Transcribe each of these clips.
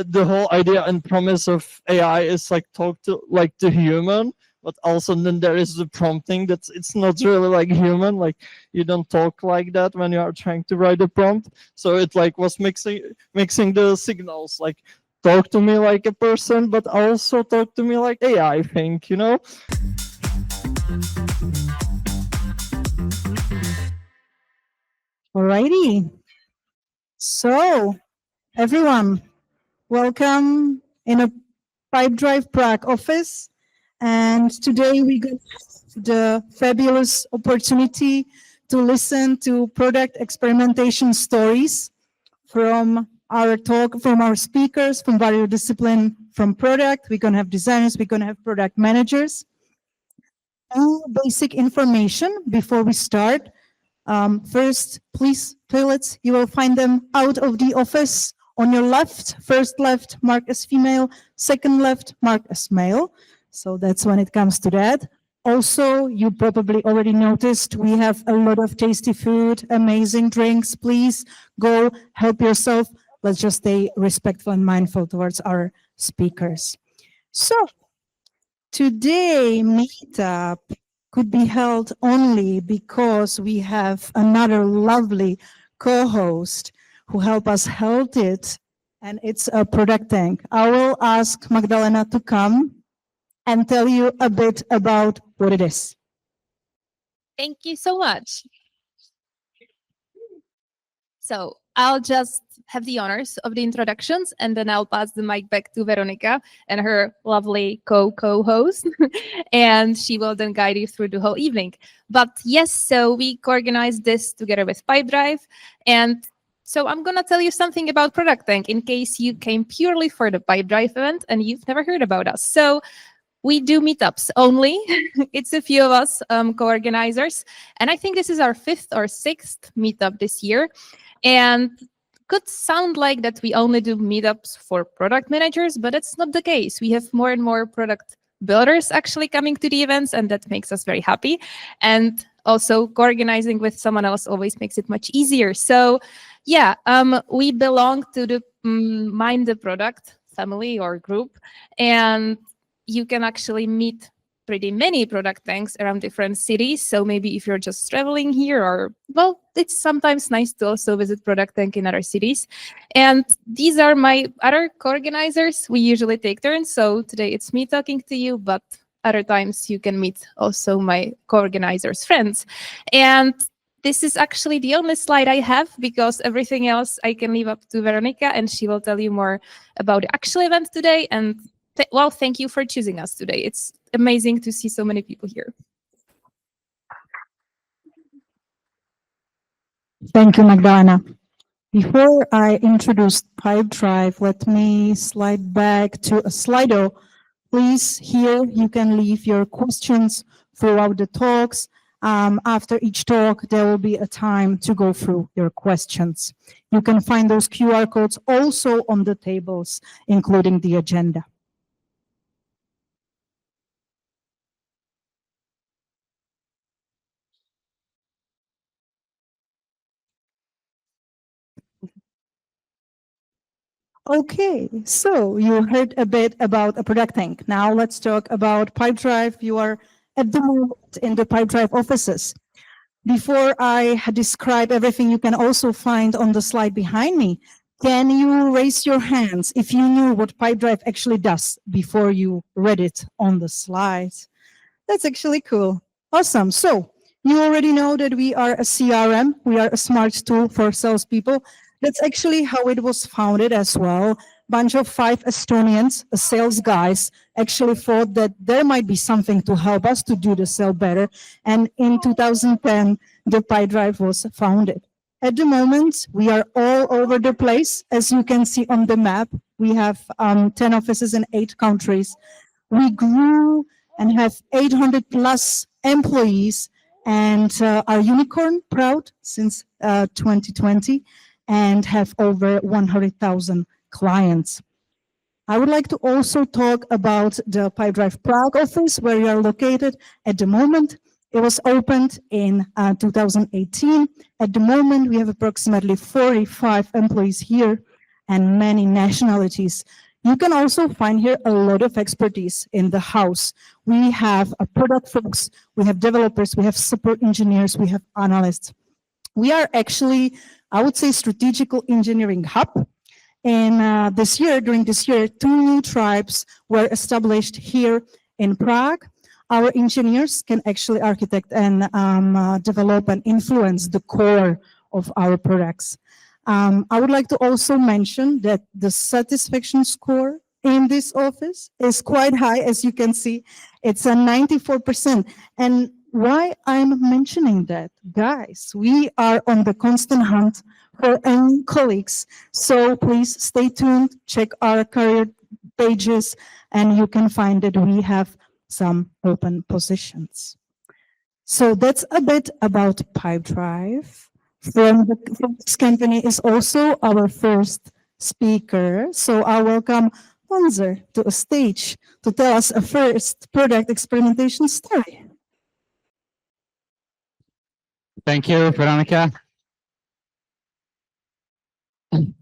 the whole idea and promise of AI is like talk to like the human, but also then there is the prompting that's it's not really like human, like you don't talk like that when you are trying to write a prompt. So it like was mixing the signals, like talk to me like a person, but also talk to me like AI, I think, you know. Alrighty. So, everyone, welcome in a Pipedrive Prague office. And today we got the fabulous opportunity to listen to product experimentation stories from our talk, from our speakers, from various discipline, from product. We're going to have designers, we're going to have product managers. All basic information before we start. First, please, toilets, you will find them out of the office on your left. First left, marked as female. Second left, marked as male. So that's when it comes to that. Also, you probably already noticed we have a lot of tasty food, amazing drinks. Please go help yourself. Let's just stay respectful and mindful towards our speakers. So today, meetup could be held only because we have another lovely co-host who help us hold it, and it's a ProductTank. I will ask Magdalena to come and tell you a bit about what it is. Thank you so much. So I'll just have the honors of the introductions, and then I'll pass the mic back to Veronika and her lovely co-host, and she will then guide you through the whole evening. But yes, so we co-organized this together with Pipedrive, and so I'm going to tell you something about ProductTank in case you came purely for the Pipedrive event and you've never heard about us. So we do meetups only. It's a few of us co-organizers, and I think this is our 5th or 6th meetup this year. And could sound like that we only do meetups for product managers, but it's not the case. We have more and more product builders actually coming to the events, and that makes us very happy. And also co-organizing with someone else always makes it much easier. So yeah, we belong to the Mind the Product family or group, and you can actually meet pretty many product tanks around different cities. So maybe if you're just traveling here, or well, it's sometimes nice to also visit product tank in other cities. And these are my other co-organizers. We usually take turns. So today it's me talking to you, but other times you can meet also my co-organizers' friends. And this is actually the only slide I have, because everything else I can leave up to Veronika, and she will tell you more about the actual event today. And well, thank you for choosing us today. It's amazing to see so many people here. Thank you, Magdalena. Before I introduce Pipedrive, let me slide back to a Slido. Please, here you can leave your questions throughout the talks. After each talk, there will be a time to go through your questions. You can find those QR codes also on the tables, including the agenda. Okay, so you heard a bit about a ProductTank. Now let's talk about Pipedrive. You are at the moment in the Pipedrive offices. Before I describe everything you can also find on the slide behind me, can you raise your hands if you knew what Pipedrive actually does before you read it on the slides? That's actually cool. Awesome. So you already know that we are a CRM. We are a smart tool for salespeople. That's actually how it was founded as well. Bunch of 5 Estonians, sales guys, actually thought that there might be something to help us to do the sale better. And in 2010, the Pipedrive was founded. At the moment, we are all over the place. As you can see on the map, we have 10 offices in 8 countries. We grew and have 800 plus employees, and are unicorn proud since 2020. And have over 100,000 clients. I would like to also talk about the Pipedrive Prague office, where we are located at the moment. It was opened in 2018. At the moment, we have approximately 45 employees here, and many nationalities. You can also find here a lot of expertise in the house. We have a product folks, we have developers, we have support engineers, we have analysts. We are actually, I would say, strategical engineering hub. And during this year, 2 new tribes were established here in Prague. Our engineers can actually architect and develop and influence the core of our products. I would like to also mention that the satisfaction score in this office is quite high, as you can see. It's a 94%. And why I'm mentioning that, guys, we are on the constant hunt for new colleagues. So please stay tuned, check our career pages, and you can find that we have some open positions. So that's a bit about Pipedrive. From this company is also our first speaker. So I welcome Ponzer to a stage to tell us a first product experimentation story. Thank you, Veronica.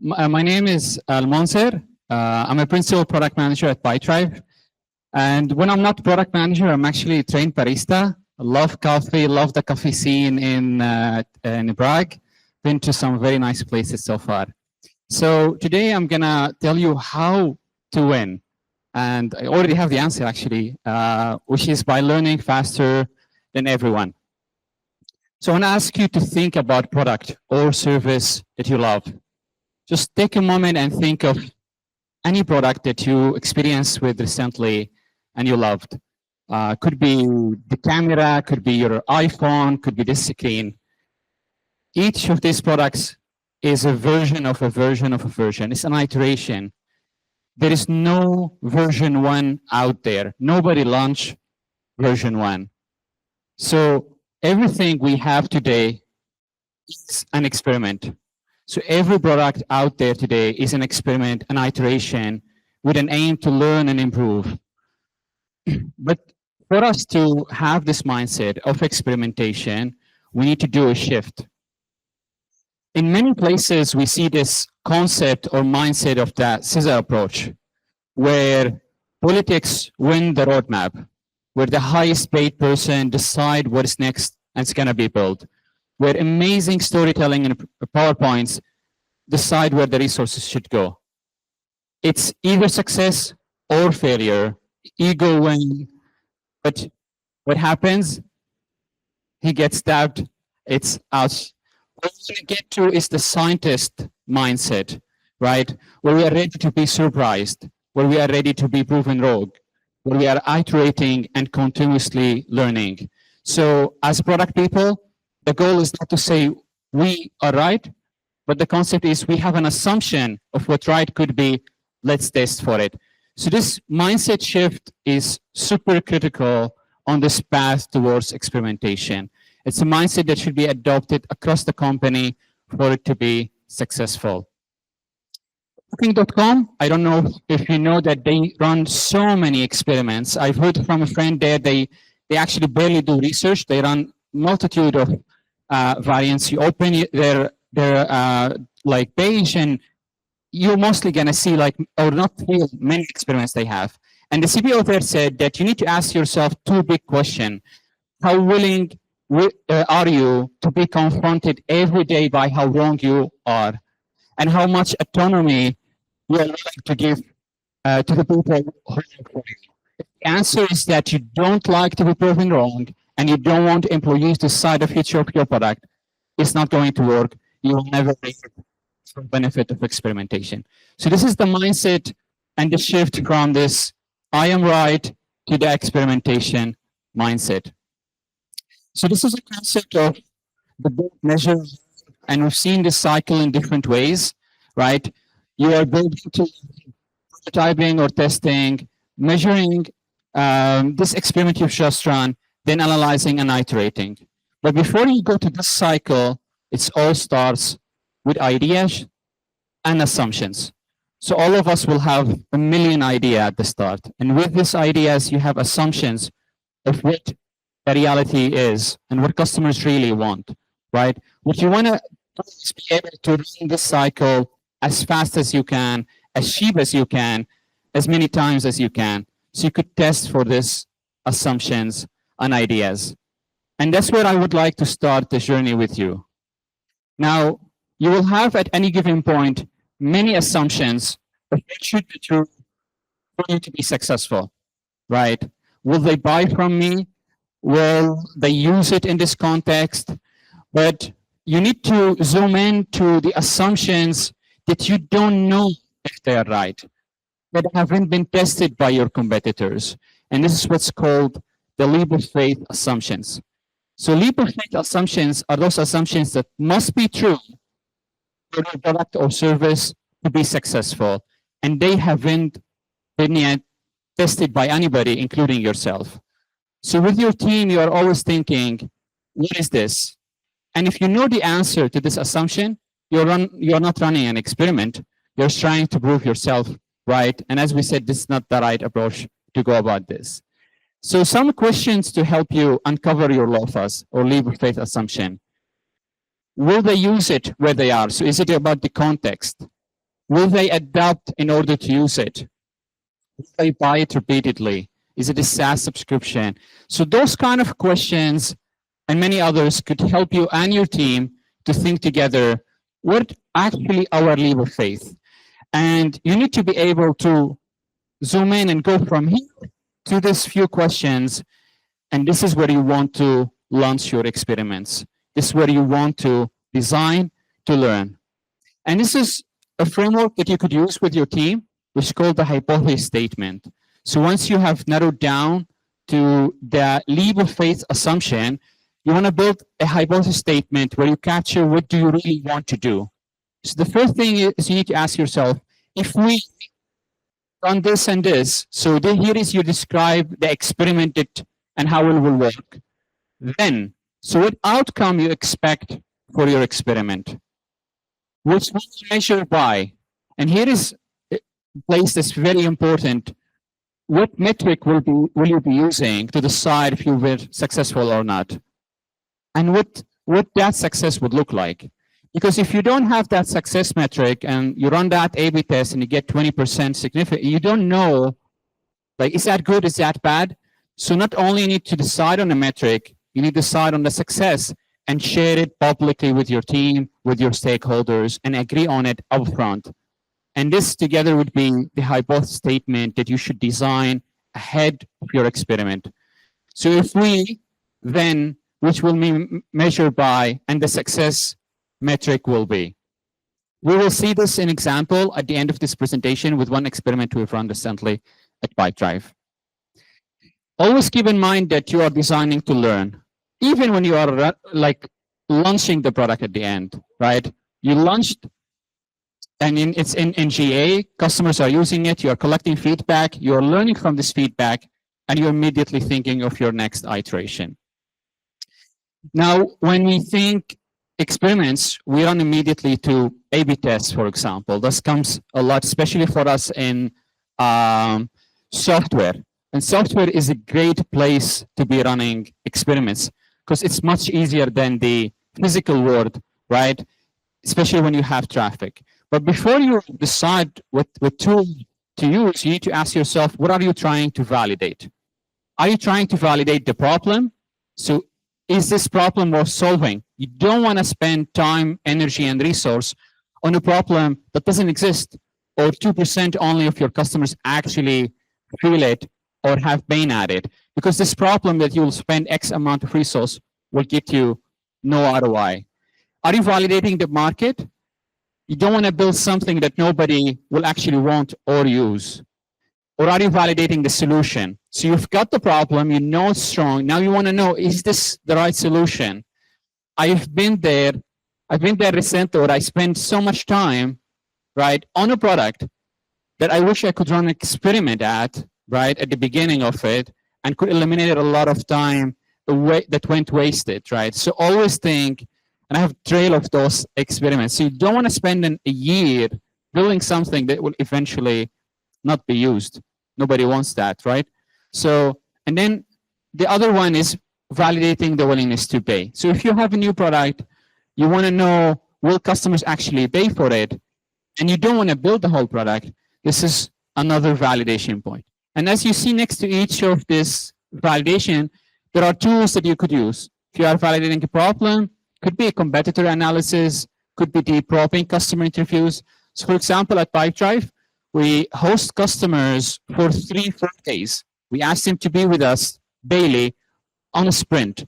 My name is Almonser. I'm a principal product manager at Pipedrive. And when I'm not product manager, I'm actually a trained barista. I love coffee, love the coffee scene in Prague. Been to some very nice places so far. So today I'm gonna tell you how to win. And I already have the answer actually, which is by learning faster than everyone. So I want to ask you to think about product or service that you love. Just take a moment and think of any product that you experienced with recently and you loved. Could be the camera, could be your iPhone, could be this screen. Each of these products is a version of a version of a version. It's an iteration. There is no version 1 out there. Nobody launched version 1. So everything we have today is an experiment. So every product out there today is an experiment, an iteration with an aim to learn and improve. But for us to have this mindset of experimentation, we need to do a shift. In many places, we see this concept or mindset of the scissor approach, where politics win the roadmap, where the highest paid person decide what is next and it's going to be built, where amazing storytelling and PowerPoints decide where the resources should go. It's either success or failure, ego win, but what happens? He gets stabbed, it's out. What we're going to get to is the scientist mindset, right? Where we are ready to be surprised, where we are ready to be proven wrong, where we are iterating and continuously learning. So as product people, the goal is not to say we are right, but the concept is we have an assumption of what right could be, let's test for it. So this mindset shift is super critical on this path towards experimentation. It's a mindset that should be adopted across the company for it to be successful. Booking.com, I don't know if you know that they run so many experiments. I've heard from a friend there, they actually barely do research. They run multitude of variants. You open their like page and you're mostly gonna see like, or not feel many experiments they have. And the CPO there said that you need to ask yourself 2 big questions. How willing are you to be confronted every day by how wrong you are? And how much autonomy you are willing to give to the people who work for you? If the answer is that you don't like to be proven wrong and you don't want employees to decide the future of your product, it's not going to work. You will never make it for the benefit of experimentation. So this is the mindset and the shift from this I am right to the experimentation mindset. So this is a concept of the build, measure, and we've seen this cycle in different ways, right? You are building to prototyping or testing, measuring this experiment you've just run, then analyzing and iterating. But before you go to this cycle, it all starts with ideas and assumptions. So all of us will have a million ideas at the start. And with these ideas, you have assumptions of what the reality is and what customers really want, right? What you want to do is be able to run this cycle as fast as you can, as cheap as you can, as many times as you can. So you could test for these assumptions and ideas. And that's where I would like to start the journey with you. Now, you will have at any given point many assumptions of what should be true for you to be successful, right? Will they buy from me? Will they use it in this context? But you need to zoom in to the assumptions that you don't know if they are right, that haven't been tested by your competitors. And this is what's called the leap of faith assumptions. So leap of faith assumptions are those assumptions that must be true for your product or service to be successful. And they haven't been yet tested by anybody, including yourself. So with your team, you are always thinking, what is this? And if you know the answer to this assumption, you're not running an experiment. You're trying to prove yourself right. And as we said, this is not the right approach to go about this. So some questions to help you uncover your LOFAs or leap of faith assumption. Will they use it where they are? So is it about the context? Will they adapt in order to use it? Will they buy it repeatedly? Is it a SaaS subscription? So those kind of questions and many others could help you and your team to think together what actually our leap of faith. And you need to be able to zoom in and go from here to these few questions. And this is where you want to launch your experiments. This is where you want to design to learn. And this is a framework that you could use with your team, which is called the hypothesis statement. So once you have narrowed down to the leap of faith assumption, you want to build a hypothesis statement where you capture what do you really want to do. So the first thing is you need to ask yourself, if we run this and this, so here is you describe the experiment and how it will work. Then, so what outcome you expect for your experiment? Which will you measure by? And here is a place that's very important. What metric will you be using to decide if you were successful or not? And what that success would look like? Because if you don't have that success metric and you run that A/B test and you get 20% significant, you don't know, like, is that good, is that bad? So not only you need to decide on a metric, you need to decide on the success and share it publicly with your team, with your stakeholders, and agree on it upfront. And this together would be the hypothesis statement that you should design ahead of your experiment. So if we then, which will be measured by, and the success metric will be. We will see this in example at the end of this presentation with one experiment we've run recently at Pipedrive. Always keep in mind that you are designing to learn, even when you are like launching the product at the end, right? You launched and it's in GA, customers are using it, you're collecting feedback, you're learning from this feedback, and you're immediately thinking of your next iteration. Now, when we think experiments, we run immediately to A/B tests, for example. This comes a lot, especially for us in software. And software is a great place to be running experiments because it's much easier than the physical world, right? Especially when you have traffic. But before you decide what tool to use, you need to ask yourself, what are you trying to validate? Are you trying to validate the problem? So is this problem worth solving? You don't want to spend time, energy, and resource on a problem that doesn't exist, or 2% only of your customers actually feel it or have been at it. Because this problem that you'll spend X amount of resource will get you no ROI. Are you validating the market? You don't want to build something that nobody will actually want or use. Or are you validating the solution? So you've got the problem, you know it's strong. Now you want to know, is this the right solution? I've been there recently, or I spent so much time, right, on a product that I wish I could run an experiment at, right, at the beginning of it, and could eliminate a lot of time that went wasted, right? So always think, and I have a trail of those experiments. So you don't want to spend a year building something that will eventually not be used. Nobody wants that, right? So, and then the other one is validating the willingness to pay. So if you have a new product, you want to know, will customers actually pay for it? and you don't want to build the whole product, this is another validation point. And as you see next to each of this validation, there are tools that you could use. If you are validating a problem, could be a competitor analysis, could be deep probing customer interviews. So for example, at Pipedrive, we host customers for 3-4 days. We ask them to be with us daily on a sprint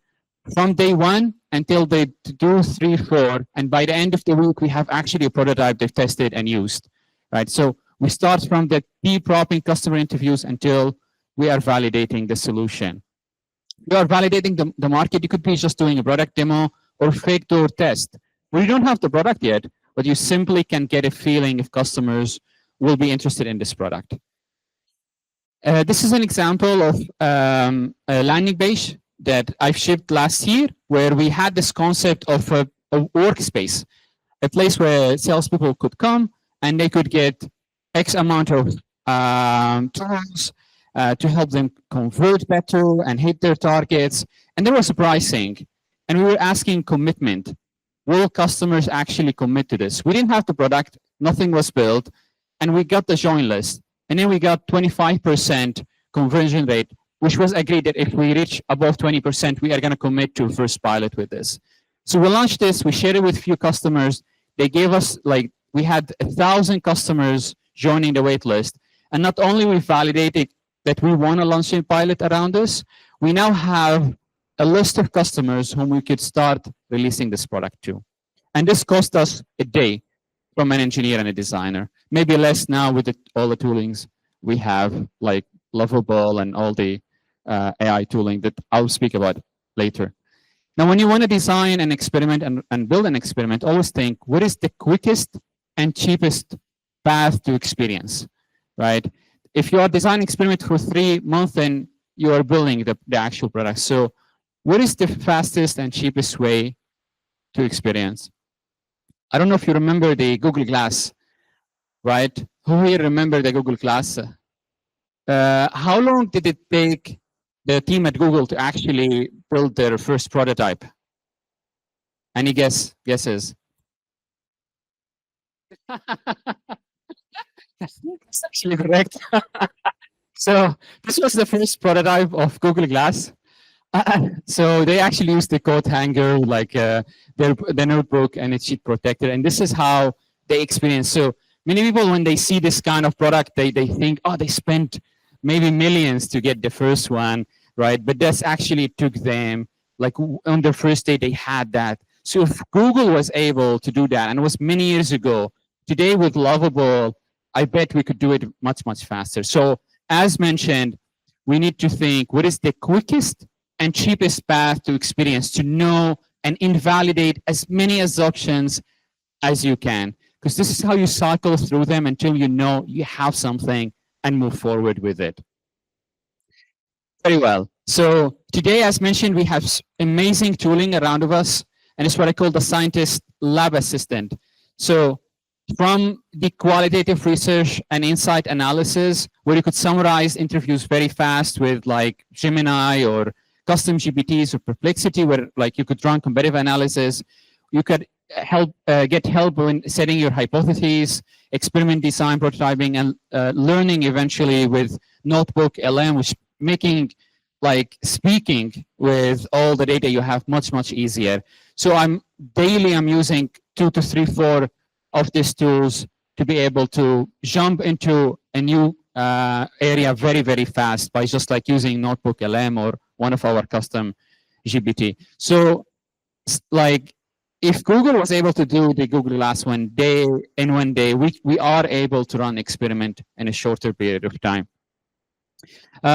from day 1 until they do 3-4. And by the end of the week, we have actually a prototype they've tested and used, right? So we start from the deep probing customer interviews until we are validating the solution. You are validating the market. You could be just doing a product demo or fake door test where you don't have the product yet, but you simply can get a feeling if customers will be interested in this product. This is an example of a landing page that I've shipped last year, where we had this concept of a workspace, a place where salespeople could come and they could get X amount of tools to help them convert better and hit their targets. And there was a pricing, and we were asking commitment. Will customers actually commit to this? We didn't have the product, nothing was built, and we got the join list. And then we got 25% conversion rate, which was agreed that if we reach above 20%, we are going to commit to first pilot with this. So we launched this, we shared it with a few customers. They gave us, like, we had 1,000 customers joining the wait list. And not only we validated that we want to launch a pilot around this, we now have a list of customers whom we could start releasing this product to. And this cost us a day from an engineer and a designer. Maybe less now with all the toolings we have, like Lovable and all the AI tooling that I'll speak about later. Now, when you want to design an experiment and build an experiment, always think, what is the quickest and cheapest path to experience, right? If you are designing experiment for 3 months, then you are building the actual product. So what is the fastest and cheapest way to experience? I don't know if you remember the Google Glass, right? Who here remember the Google Glass? How long did it take the team at Google to actually build their first prototype? Any guesses? That's actually correct. So this was the first prototype of Google Glass. So they actually used the coat hanger, like their notebook and its sheet protector. And this is how they experience. So many people, when they see this kind of product, they think, oh, they spent maybe millions to get the first one, right? But this actually took them, like on their first day, they had that. So if Google was able to do that, and it was many years ago, today with Lovable, I bet we could do it much, much faster. So as mentioned, we need to think, what is the quickest and cheapest path to experience, to know and invalidate as many options as you can, because this is how you cycle through them until you know you have something and move forward with it. Very well. So today, as mentioned, we have amazing tooling around of us, and it's what I call the scientist lab assistant. So from the qualitative research and insight analysis, where you could summarize interviews very fast with like Gemini or custom GPTs or Perplexity, where like you could run competitive analysis. You could get help in setting your hypotheses, experiment design, prototyping, and learning eventually with Notebook LM, which making like speaking with all the data you have much, much easier. So I'm using 2 to 3, 4 of these tools to be able to jump into a new area very, very fast by just like using Notebook LM or one of our custom GPT. So like if Google was able to do the Google Glass one day, we are able to run experiment in a shorter period of time.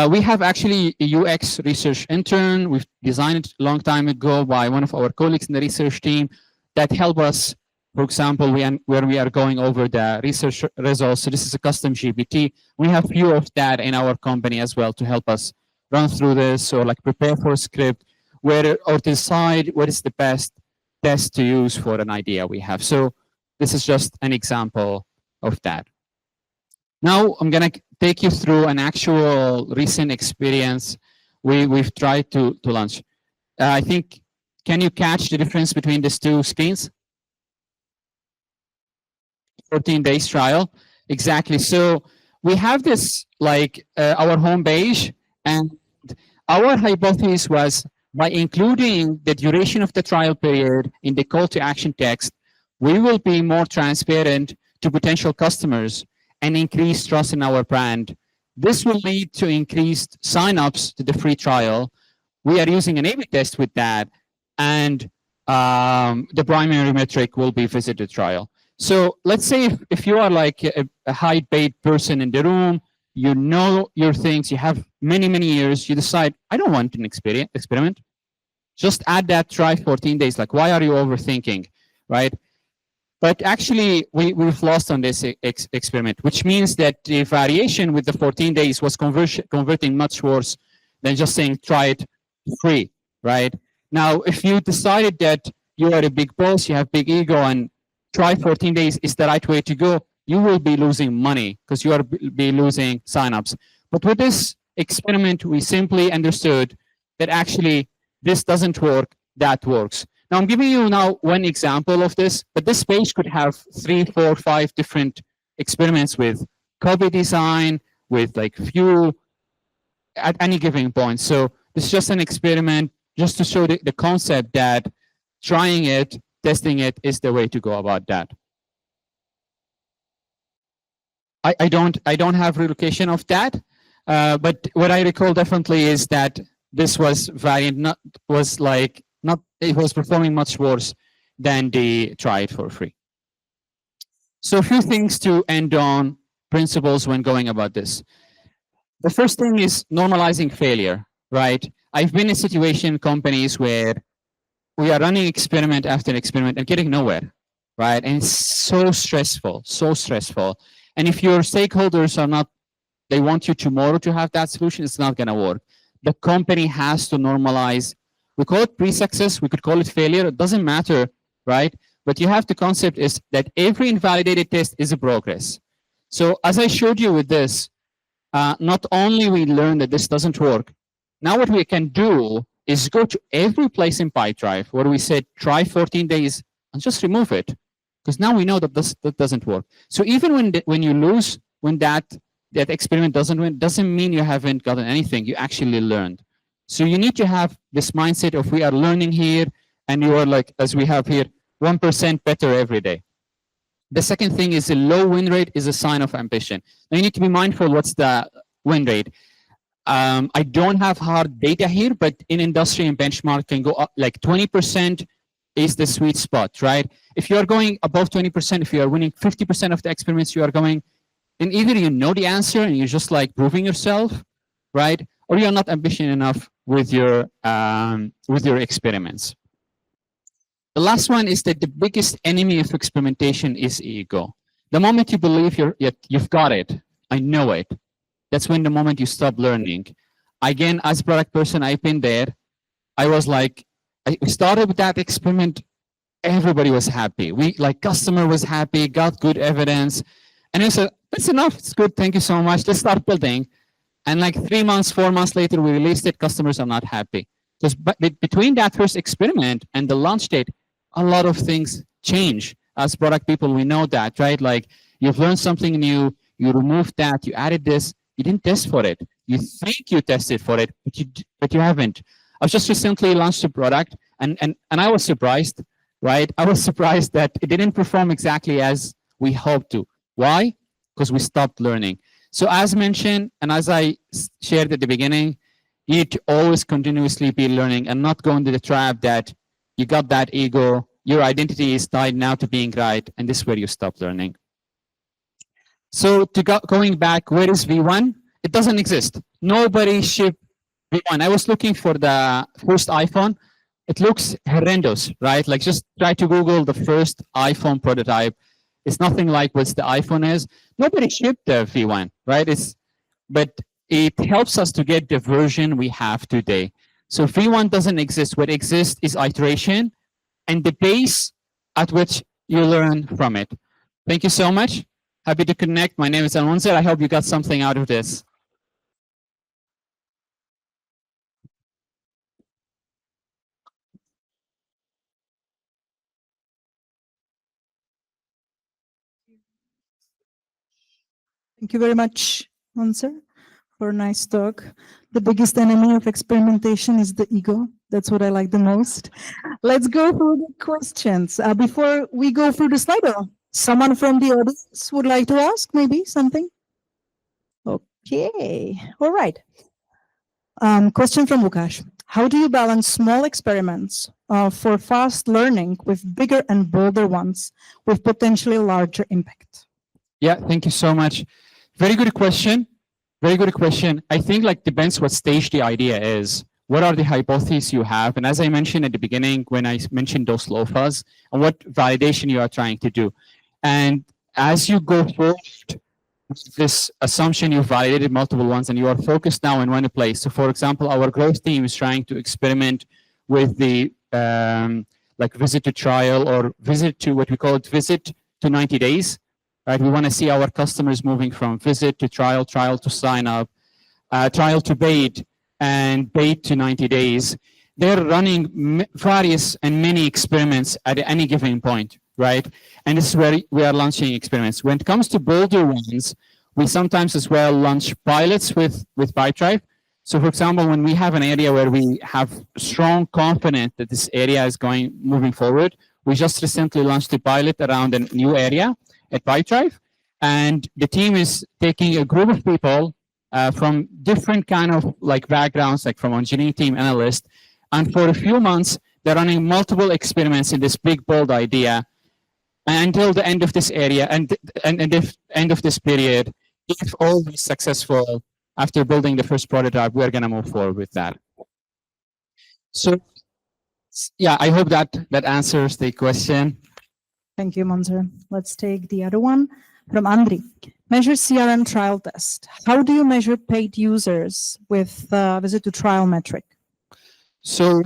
We have actually a UX research intern. We've designed it a long time ago by one of our colleagues in the research team that help us, for example, where we are going over the research results. So this is a custom GPT. We have few of that in our company as well to help us run through this, or like prepare for a script, or decide what is the best test to use for an idea we have. So this is just an example of that. Now I'm going to take you through an actual recent experience we've tried to launch. I think, can you catch the difference between these two screens? 14 days trial. Exactly. So we have this like our home page, and our hypothesis was by including the duration of the trial period in the call to action text, we will be more transparent to potential customers and increase trust in our brand. This will lead to increased signups to the free trial. We are using an A/B test with that, and the primary metric will be visitor trial. So let's say if you are like a high paid person in the room, you know your things, you have many, many years, you decide, I don't want an experiment. Just add that try 14 days. Like, why are you overthinking, right? But actually, we've lost on this experiment, which means that the variation with the 14 days was converting much worse than just saying try it free, right? Now, if you decided that you are a big boss, you have big ego, and try 14 days is the right way to go, you will be losing money because you are be losing signups. But with this experiment, we simply understood that actually this doesn't work, that works. Now I'm giving you now one example of this, but this page could have 3, 4, 5 different experiments with copy design, with like few at any given point. So this is just an experiment just to show the concept that trying it, testing it is the way to go about that. I don't have relocation of that, but what I recall definitely is that this was variant not was like not it was performing much worse than the try it for free. So a few things to end on, principles when going about this. The first thing is normalizing failure, right? I've been in situation companies where we are running experiment after experiment and getting nowhere, right? And it's so stressful, so stressful. And if your stakeholders are not, they want you tomorrow to have that solution, it's not going to work. The company has to normalize. We call it pre-success, we could call it failure, it doesn't matter, right? But you have the concept is that every invalidated test is a progress. So as I showed you with this, not only we learn that this doesn't work, now what we can do is go to every place in Pipedrive where we said try 14 days and just remove it. Because now we know that that doesn't work. So even when you lose, when that experiment doesn't win, doesn't mean you haven't gotten anything. You actually learned. So you need to have this mindset of we are learning here, and you are like, as we have here, 1% better every day. The second thing is a low win rate is a sign of ambition. Now you need to be mindful what's the win rate. I don't have hard data here, but in industry and benchmark can go up like 20% is the sweet spot, right? If you are going above 20%, if you are winning 50% of the experiments you are going, then either you know the answer and you're just like proving yourself, right? Or you're not ambitious enough with your experiments. The last one is that the biggest enemy of experimentation is ego. The moment you believe you've got it, I know it, that's when the moment you stop learning. Again, as a product person, I've been there. I was like, I started with that experiment. Everybody was happy. We like customer was happy, got good evidence. And I said, that's enough. It's good. Thank you so much. Let's start building. And like 3 months, 4 months later, we released it. Customers are not happy. Because between that first experiment and the launch date, a lot of things change. As product people, we know that, right? Like you've learned something new, you removed that, you added this, you didn't test for it. You think you tested for it, but you haven't. I've just recently launched a product and I was surprised, right? I was surprised that it didn't perform exactly as we hoped to. Why? Because we stopped learning. So as mentioned, and as I shared at the beginning, you need to always continuously be learning and not go into the trap that you got that ego, your identity is tied now to being right, and this is where you stop learning. So going back, where is V1? It doesn't exist. Nobody shipped V1. I was looking for the first iPhone. It looks horrendous, right? Like just try to Google the first iPhone prototype. It's nothing like what the iPhone is. Nobody shipped the V1, right? But it helps us to get the version we have today. So V1 doesn't exist. What exists is iteration and the pace at which you learn from it. Thank you so much. Happy to connect. My name is Alonso. I hope you got something out of this. Thank you very much, Mansur, for a nice talk. The biggest enemy of experimentation is the ego. That's what I like the most. Let's go through the questions. Before we go through the Slido, someone from the audience would like to ask maybe something? Okay, all right. Question from Lukasz. How do you balance small experiments for fast learning with bigger and bolder ones with potentially larger impact? Yeah, thank you so much. Very good question. Very good question. I think like depends what stage the idea is. What are the hypotheses you have? And as I mentioned at the beginning, when I mentioned those LOFAs, and what validation you are trying to do. And as you go forward, this assumption you've validated multiple ones and you are focused now in one place. So for example, our growth team is trying to experiment with the like visit to trial or visit to what we call it visit to 90 days. Right? We want to see our customers moving from visit to trial, trial to sign up, trial to paid, and paid to 90 days. They're running various and many experiments at any given point, right? And this is where we are launching experiments. When it comes to bolder ones, we sometimes as well launch pilots with Pipedrive. So for example, when we have an area where we have strong confidence that this area is moving forward, we just recently launched a pilot around a new area at Pipedrive, and the team is taking a group of people from different kind of like backgrounds, like from engineering team, analyst, and for a few months they're running multiple experiments in this big bold idea until the end of this area and the end of this period. If all is successful after building the first prototype, we're going to move forward with that. So yeah, I hope that answers the question. Thank you, Mansur. Let's take the other one from Andri. Measure CRM trial test. How do you measure paid users with visit to trial metric? So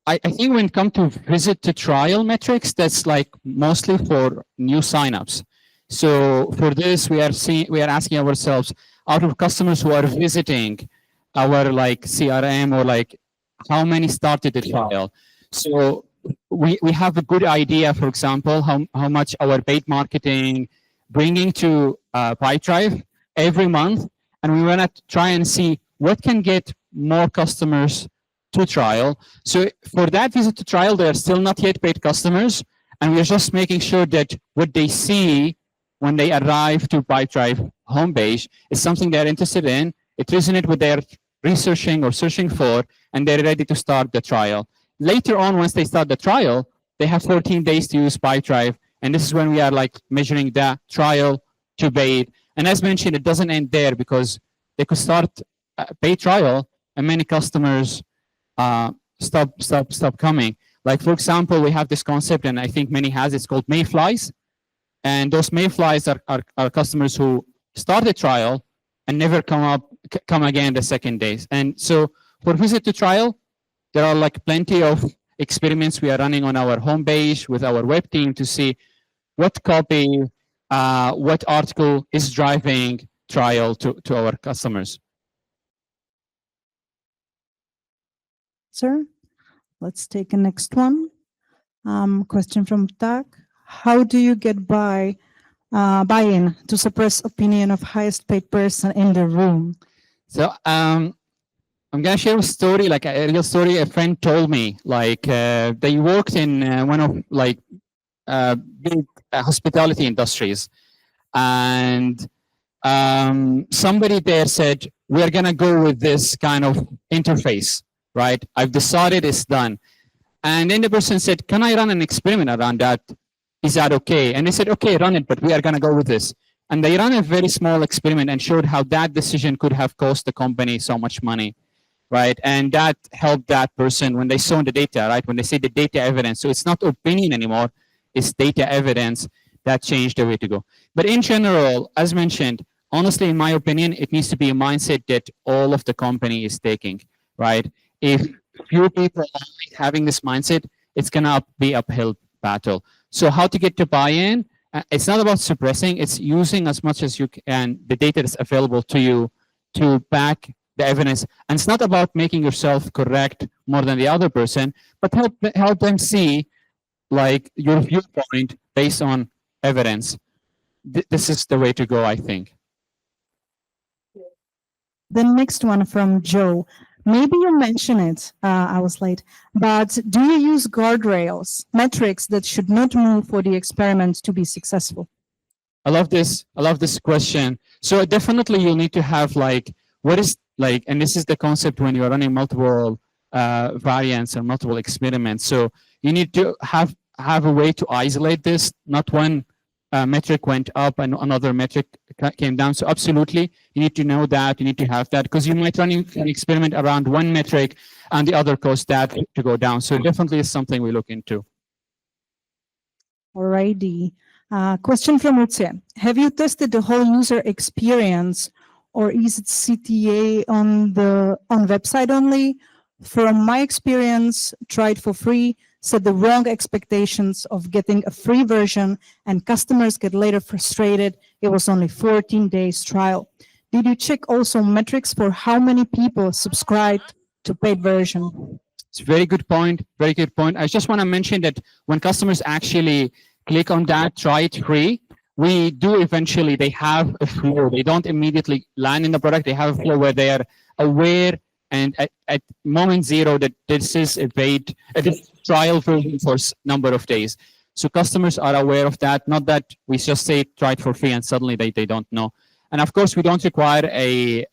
I think when it comes to visit to trial metrics, that's like mostly for new signups. So for this, we are asking ourselves, out of customers who are visiting our like CRM or like how many started the trial. So we have a good idea, for example, how much our paid marketing bringing to Pipedrive every month, and we want to try and see what can get more customers to trial. So for that visit to trial, they are still not yet paid customers, and we're just making sure that what they see when they arrive to Pipedrive homepage is something they're interested in, it resonates with their researching or searching for, and they're ready to start the trial. Later on, once they start the trial, they have 14 days to use Pipedrive, and this is when we are like measuring the trial to paid. And as mentioned, it doesn't end there because they could start a paid trial and many customers stop coming. Like for example, we have this concept, and I think many has, it's called mayflies. And those mayflies are customers who start the trial and never come again the second days. And so for visit to trial, there are like plenty of experiments we are running on our homepage with our web team to see what copy, what article is driving trial to our customers. Sir, let's take a next one. Question from Tak. How do you get buy-in to suppress opinion of highest paid person in the room? So I'm gonna share a story, like a real story. A friend told me, like they worked in one of like big hospitality industries, and somebody there said, "We're gonna go with this kind of interface, right? I've decided it's done." And then the person said, "Can I run an experiment around that? Is that okay?" And they said, "Okay, run it, but we are gonna go with this." And they ran a very small experiment and showed how that decision could have cost the company so much money. Right, and that helped that person when they saw the data, right? When they say the data evidence, so it's not opinion anymore, it's data evidence that changed the way to go. But in general, as mentioned, honestly, in my opinion, it needs to be a mindset that all of the company is taking, right? If few people are having this mindset, it's gonna be uphill battle. So how to get to buy-in? It's not about suppressing, it's using as much as you can the data that's available to you to back the evidence. And it's not about making yourself correct more than the other person, but help them see like your viewpoint based on evidence. This is the way to go, I think. The next one from Joe. Maybe you mentioned it, I was late, but do you use guardrails, metrics that should not move for the experiment to be successful? I love this. I love this question. So definitely you need to have like, what is like, and this is the concept when you're running multiple variants or multiple experiments. So you need to have a way to isolate this. Not one metric went up and another metric came down. So absolutely, you need to know that, you need to have that, because you might run an experiment around one metric and the other cause that to go down. So definitely is something we look into. Alrighty. Question from Lucia. Have you tested the whole user experience, or is it CTA on website only? From my experience, tried for free, set the wrong expectations of getting a free version, and customers get later frustrated. It was only 14 days trial. Did you check also metrics for how many people subscribed to paid version? It's a very good point. Very good point. I just want to mention that when customers actually click on that, try it free, we do eventually, they have a flow. They don't immediately land in the product. They have a flow where they are aware and at moment zero that this is a paid trial version for number of days. So customers are aware of that, not that we just say try it for free and suddenly they don't know. And of course, we don't require a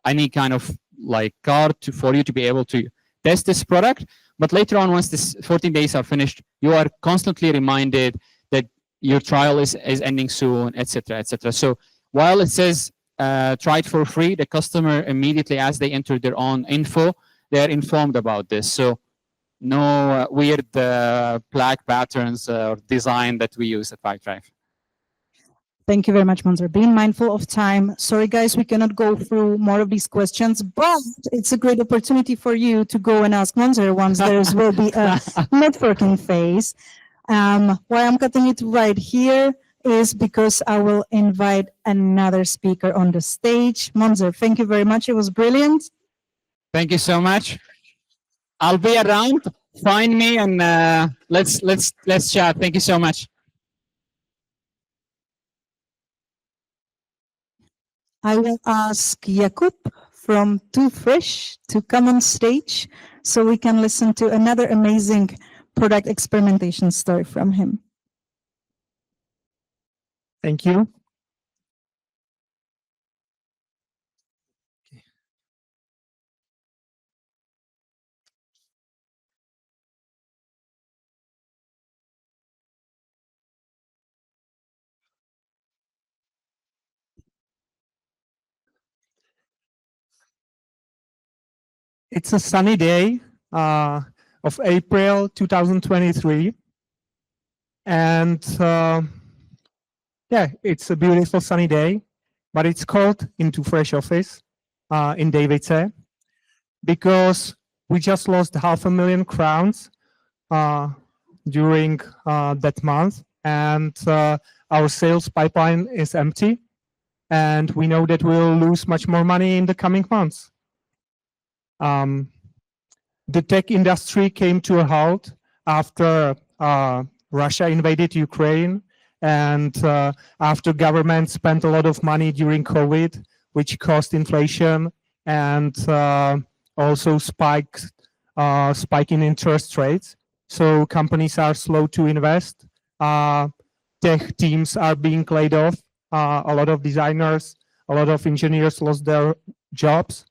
any kind of like card for you to be able to test this product. But later on, once this 14 days are finished, you are constantly reminded that your trial is ending soon, etc., etc. So while it says try it for free, the customer immediately, as they enter their own info, they are informed about this. So no weird black patterns or design that we use at Pipedrive. Thank you very much, Monzer. Being mindful of time. Sorry, guys, we cannot go through more of these questions, but it's a great opportunity for you to go and ask Monzer once there will be a networking phase. Why I'm cutting it right here is because I will invite another speaker on the stage. Monzer, thank you very much. It was brilliant. Thank you so much. I'll be around. Find me and let's chat. Thank you so much. I will ask Jakub from Too Fresh to come on stage so we can listen to another amazing product experimentation story from him. Thank you. It's a sunny day of April 2023. And yeah, it's a beautiful sunny day, but it's cold in Too Fresh office in Davice because we just lost 500,000 crowns during that month, and our sales pipeline is empty, and we know that we'll lose much more money in the coming months. The tech industry came to a halt after Russia invaded Ukraine, and after government spent a lot of money during COVID, which caused inflation and also spiking interest rates. So companies are slow to invest. Tech teams are being laid off. A lot of designers, a lot of engineers lost their jobs.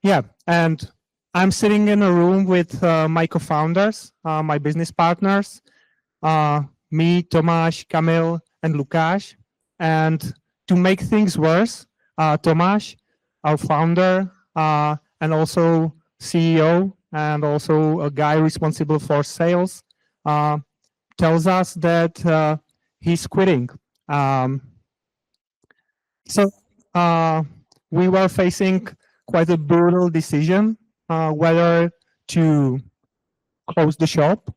Yeah, and I'm sitting in a room with my co-founders, my business partners, me, Tomáš, Kamil, and Lukáš. And to make things worse, Tomáš, our founder, and also CEO, and also a guy responsible for sales, tells us that he's quitting. So we were facing quite a brutal decision whether to close the shop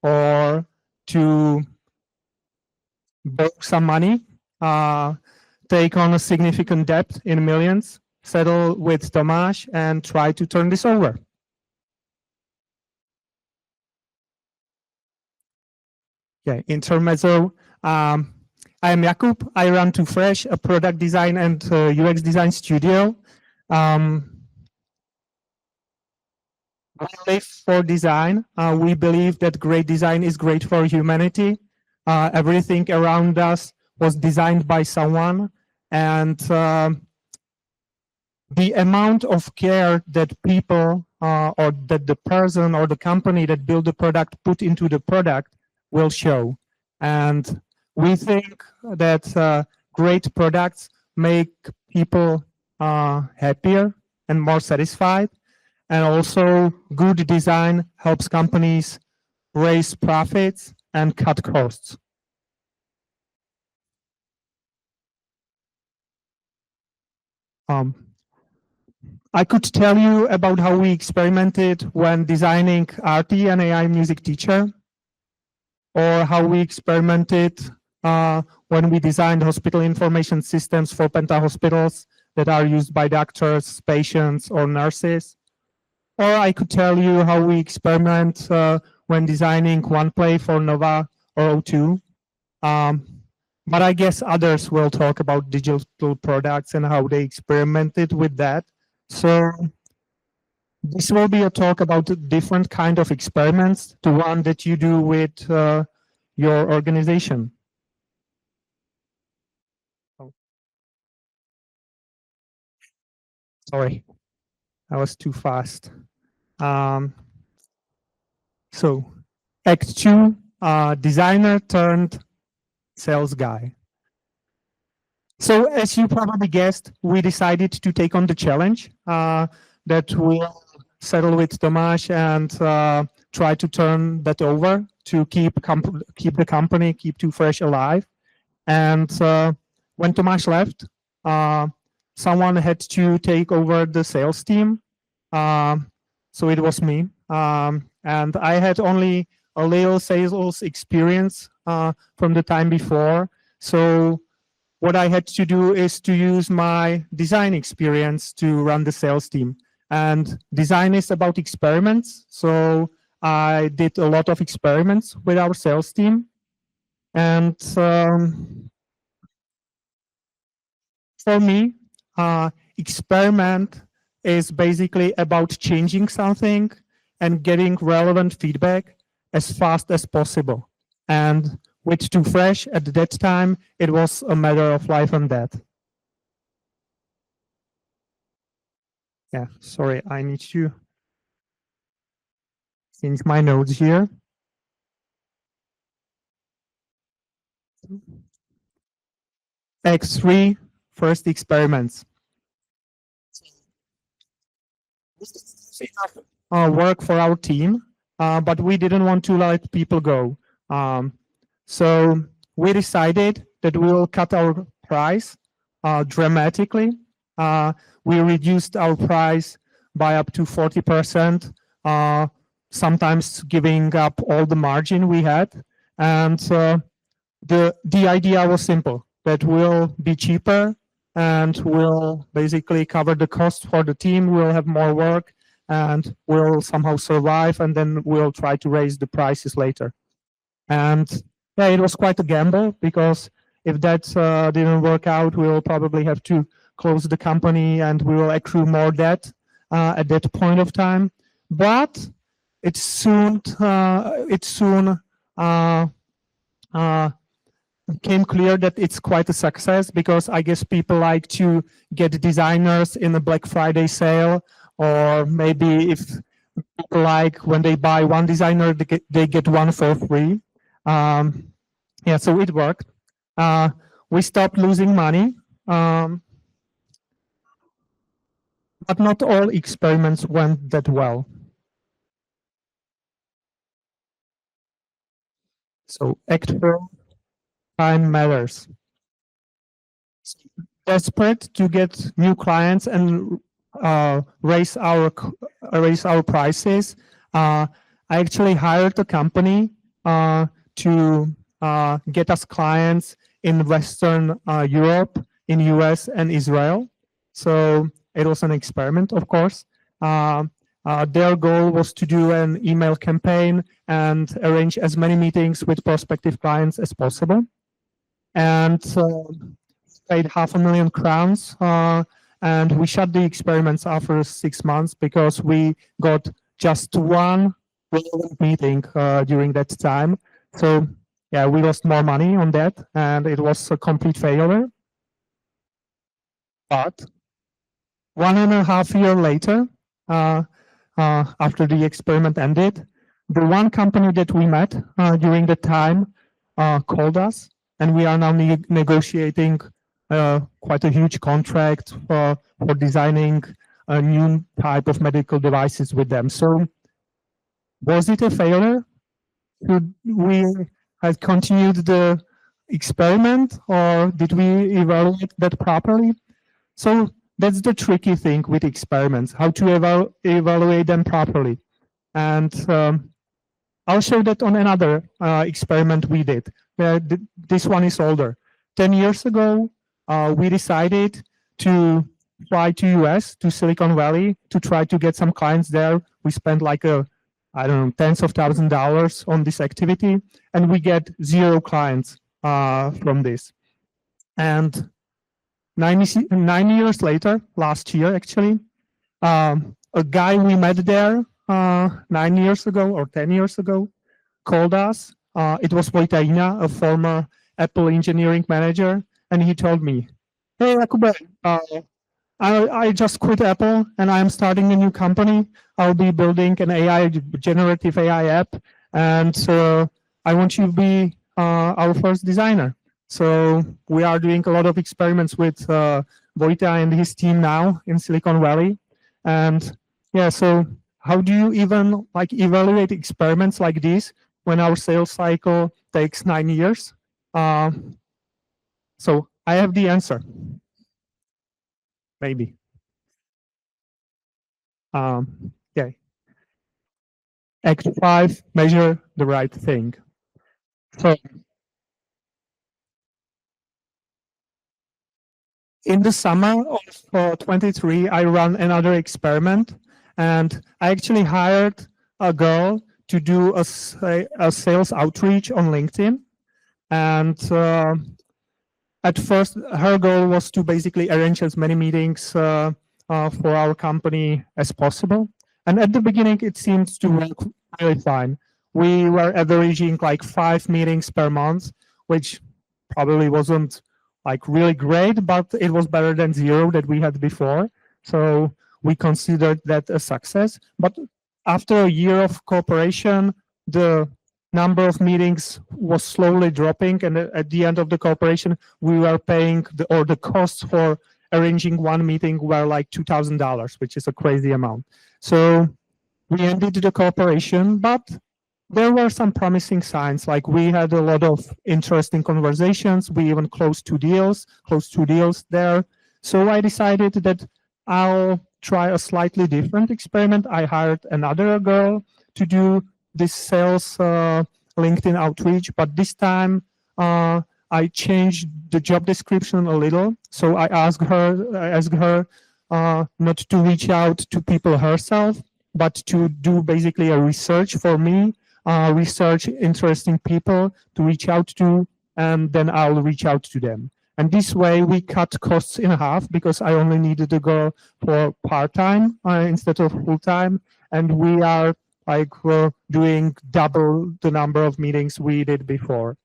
or to borrow some money, take on a significant debt in millions, settle with Tomáš, and try to turn this over. Okay, intermezzo. I am Jakub. I run TooFresh, a product design and UX design studio. We live for design. We believe that great design is great for humanity. Everything around us was designed by someone, and the amount of care that people or that the person or the company that built the product put into the product will show. And we think that great products make people happier and more satisfied. And also good design helps companies raise profits and cut costs. I could tell you about how we experimented when designing RT, an AI music teacher, or how we experimented when we designed hospital information systems for Penta hospitals that are used by doctors, patients, or nurses. Or I could tell you how we experiment when designing OnePlay for Nova or O2. But I guess others will talk about digital products and how they experimented with that. So this will be a talk about a different kind of experiments, the one that you do with your organization. Oh. Sorry, I was too fast. So Act 2, designer turned sales guy. So as you probably guessed, we decided to take on the challenge that we'll settle with Tomáš and try to turn that over to keep the company, keep TooFresh alive. And when Tomáš left, someone had to take over the sales team. So it was me. And I had only a little sales experience from the time before. So what I had to do is to use my design experience to run the sales team. And design is about experiments. So I did a lot of experiments with our sales team. And for me, experiment is basically about changing something and getting relevant feedback as fast as possible. And with TooFresh at that time, it was a matter of life and death. Yeah, sorry, I need to change my notes here. X3, first experiments. Work for our team, but we didn't want to let people go. So we decided that we will cut our price dramatically. We reduced our price by up to 40%, sometimes giving up all the margin we had. And the idea was simple, that we'll be cheaper and we'll basically cover the cost for the team. We'll have more work and we'll somehow survive, and then we'll try to raise the prices later. And yeah, it was quite a gamble, because if that didn't work out, we'll probably have to close the company and we will accrue more debt at that point of time. But it soon became clear that it's quite a success, because I guess people like to get designers in a Black Friday sale, or maybe if people like when they buy one designer, they get one for free. Yeah, so it worked. We stopped losing money, but not all experiments went that well. So Act 4, time matters. Desperate to get new clients and raise our prices, I actually hired a company to get us clients in Western Europe, in US and Israel. So it was an experiment, of course. Their goal was to do an email campaign and arrange as many meetings with prospective clients as possible. and paid £500,000. And we shut the experiments after 6 months because we got just one relevant meeting during that time. So yeah, we lost more money on that, and it was a complete failure. But 1.5 years later, after the experiment ended, the one company that we met during the time called us, and we are now negotiating quite a huge contract for designing a new type of medical devices with them. So was it a failure? Should we have continued the experiment, or did we evaluate that properly? So that's the tricky thing with experiments, how to evaluate them properly. And I'll show that on another experiment we did. This one is older. 10 years ago, we decided to fly to US, to Silicon Valley, to try to get some clients there. We spent like I don't know, tens of thousands of dollars on this activity, and we get 0 clients from this. And 9 years later, last year actually, a guy we met there 9 years ago or 10 years ago called us. It was Vojta, a former Apple engineering manager, and he told me, "Hey, Jakube, I just quit Apple and I'm starting a new company. I'll be building an generative AI app, and I want you to be our first designer." So we are doing a lot of experiments with Vojta and his team now in Silicon Valley. And yeah, so how do you even evaluate experiments like this when our sales cycle takes 9 years? So I have the answer. Maybe. Okay. Act 5, measure the right thing. So in the summer of 23, I ran another experiment, and I actually hired a girl to do a sales outreach on LinkedIn. And at first, her goal was to basically arrange as many meetings for our company as possible. And at the beginning, it seemed to work really fine. We were averaging like 5 meetings per month, which probably wasn't really great, but it was better than 0 that we had before. So we considered that a success. But after a year of cooperation, the number of meetings was slowly dropping, and at the end of the cooperation, we were paying the costs for arranging one meeting were like $2,000, which is a crazy amount. So we ended the cooperation, but there were some promising signs. Like we had a lot of interesting conversations. We even closed 2 deals there. So I decided that I'll try a slightly different experiment. I hired another girl to do this sales LinkedIn outreach, but this time I changed the job description a little. So I asked her not to reach out to people herself, but to do basically a research for me, research interesting people to reach out to, and then I'll reach out to them. And this way we cut costs in half because I only needed to go for part-time instead of full-time. And we are doing double the number of meetings we did before.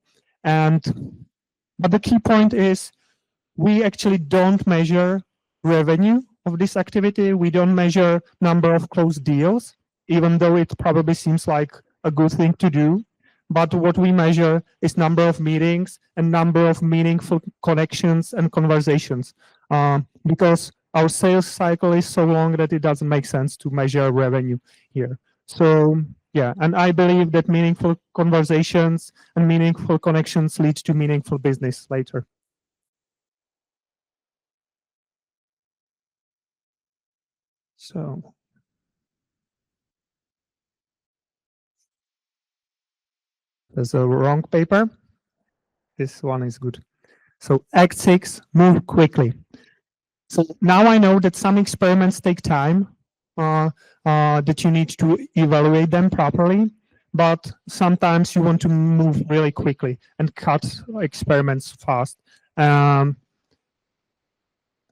But the key point is we actually don't measure revenue of this activity. We don't measure number of closed deals, even though it probably seems like a good thing to do. But what we measure is number of meetings and number of meaningful connections and conversations, because our sales cycle is so long that it doesn't make sense to measure revenue here. So yeah, and I believe that meaningful conversations and meaningful connections lead to meaningful business later. So there's a wrong paper. This one is good. So Act 6, move quickly. So now I know that some experiments take time, that you need to evaluate them properly. but sometimes you want to move really quickly and cut experiments fast.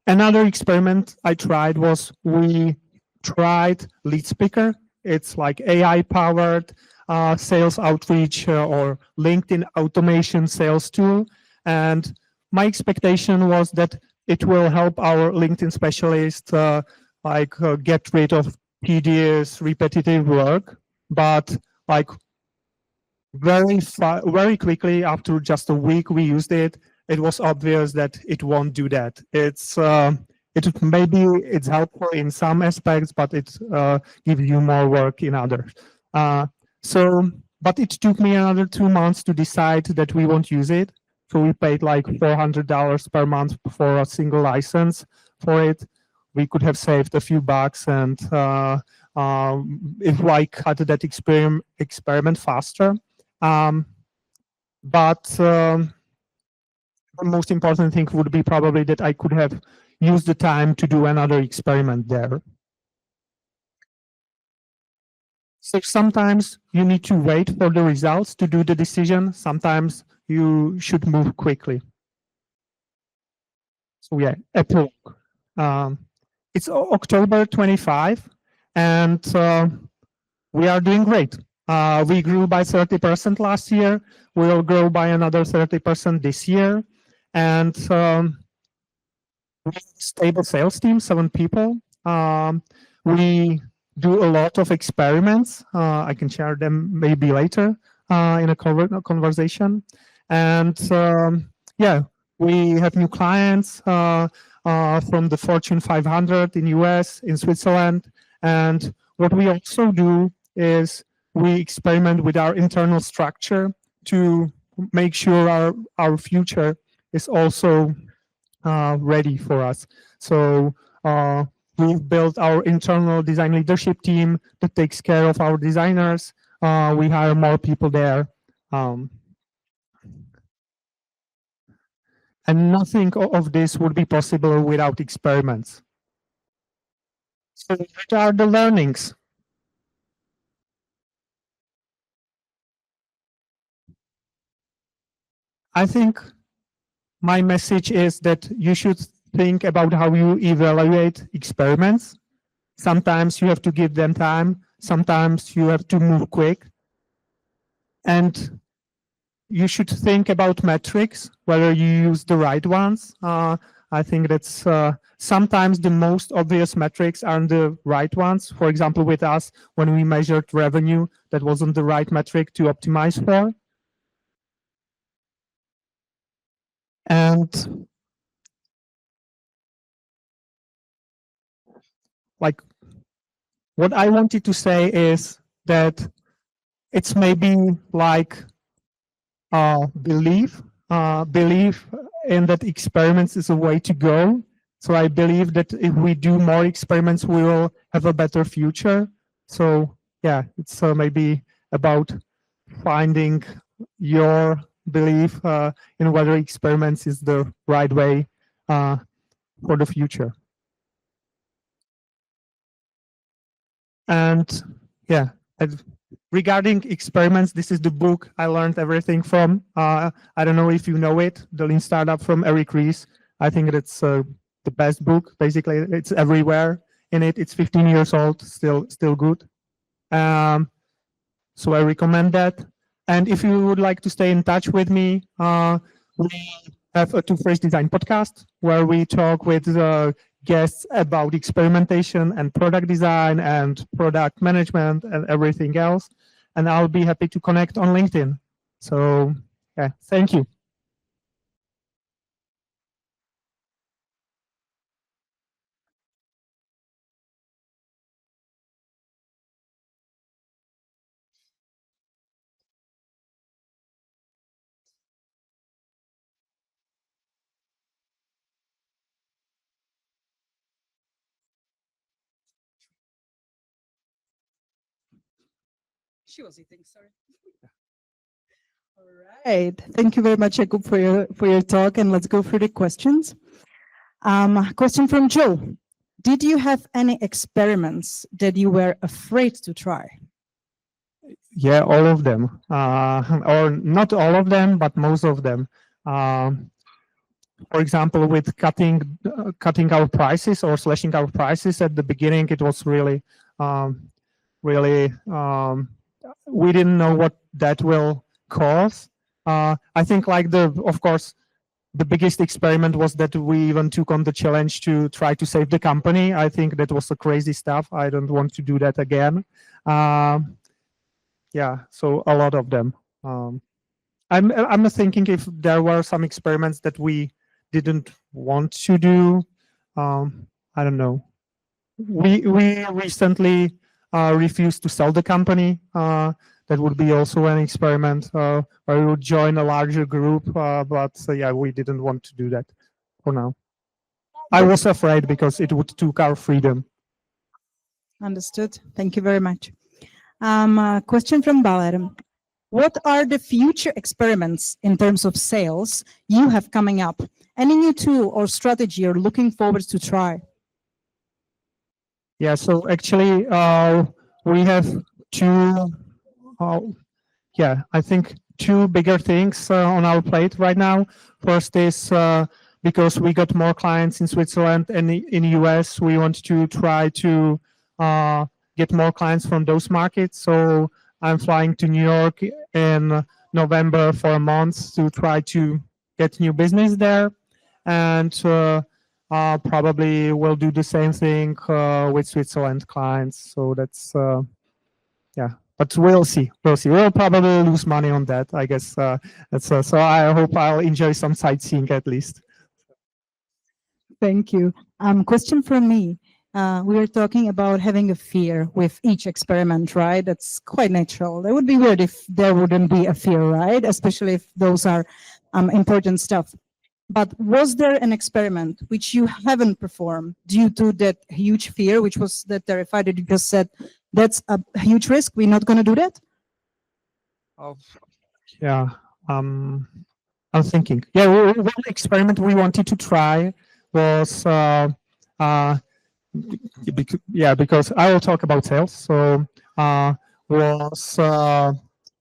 Another experiment I tried was we tried Lead Speaker. It's like AI-powered sales outreach or LinkedIn automation sales tool. And my expectation was that it will help our LinkedIn specialist get rid of tedious, repetitive work. But like very quickly, after just a week we used it, it was obvious that it won't do that. It's maybe it's helpful in some aspects, but it gives you more work in others. But it took me another 2 months to decide that we won't use it. So we paid like $400 per month for a single license for it. We could have saved a few bucks, and if I cut that experiment faster. But the most important thing would be probably that I could have used the time to do another experiment there. So sometimes you need to wait for the results to do the decision. Sometimes you should move quickly. So yeah, epilogue. It's October 25, and we are doing great. We grew by 30% last year. We will grow by another 30% this year. And we have a stable sales team, 7 people. We do a lot of experiments. I can share them maybe later in a conversation. And yeah, we have new clients from the Fortune 500 in US, in Switzerland. And what we also do is we experiment with our internal structure to make sure our future is also ready for us. So we've built our internal design leadership team that takes care of our designers. We hire more people there. And nothing of this would be possible without experiments. So what are the learnings? I think my message is that you should think about how you evaluate experiments. Sometimes you have to give them time. Sometimes you have to move quick. And you should think about metrics, whether you use the right ones. I think that's sometimes the most obvious metrics aren't the right ones. For example, with us, when we measured revenue, that wasn't the right metric to optimize for. And like what I wanted to say is that it's maybe like belief in that experiments is a way to go. So I believe that if we do more experiments, we will have a better future. So yeah, it's maybe about finding your belief in whether experiments is the right way for the future. And yeah, regarding experiments, this is the book I learned everything from. I don't know if you know it, The Lean Startup from Eric Ries. I think it's the best book. Basically, it's everywhere in it. It's 15 years old, still good. So I recommend that. And if you would like to stay in touch with me, we have a Two-Phrase Design podcast where we talk with guests about experimentation and product design and product management and everything else. And I'll be happy to connect on LinkedIn. So yeah, thank you. She was eating, sorry. All right. Thank you very much, Jakub, for your talk, and let's go through the questions. Question from Joe. Did you have any experiments that you were afraid to try? Yeah, all of them, or not all of them, but most of them. For example, with cutting our prices or slashing our prices at the beginning, it was really, really, we didn't know what that will cause. I think, like of course, the biggest experiment was that we even took on the challenge to try to save the company. I think that was a crazy stuff. I don't want to do that again. Yeah, so a lot of them. I'm thinking if there were some experiments that we didn't want to do. I don't know. We recently refused to sell the company. That would be also an experiment where we would join a larger group. But yeah, we didn't want to do that for now. I was afraid because it would take our freedom. Understood. Thank you very much. A question from Baler. What are the future experiments in terms of sales you have coming up? Any new tool or strategy you're looking forward to try? Yeah, so actually we have two, I think two bigger things on our plate right now. First is because we got more clients in Switzerland and in US, we want to try to get more clients from those markets. So I'm flying to New York in November for a month to try to get new business there. And probably we'll do the same thing with Switzerland clients. So that's, yeah, but we'll see. We'll see. We'll probably lose money on that, I guess. So I hope I'll enjoy some sightseeing at least. Thank you. Question from me. We were talking about having a fear with each experiment, right? That's quite natural. It would be weird if there wouldn't be a fear, right? Especially if those are important stuff. But was there an experiment which you haven't performed due to that huge fear, which was that terrified that you just said, that's a huge risk, we're not going to do that? Yeah, I'm thinking. Yeah, one experiment we wanted to try was, because I will talk about sales. So I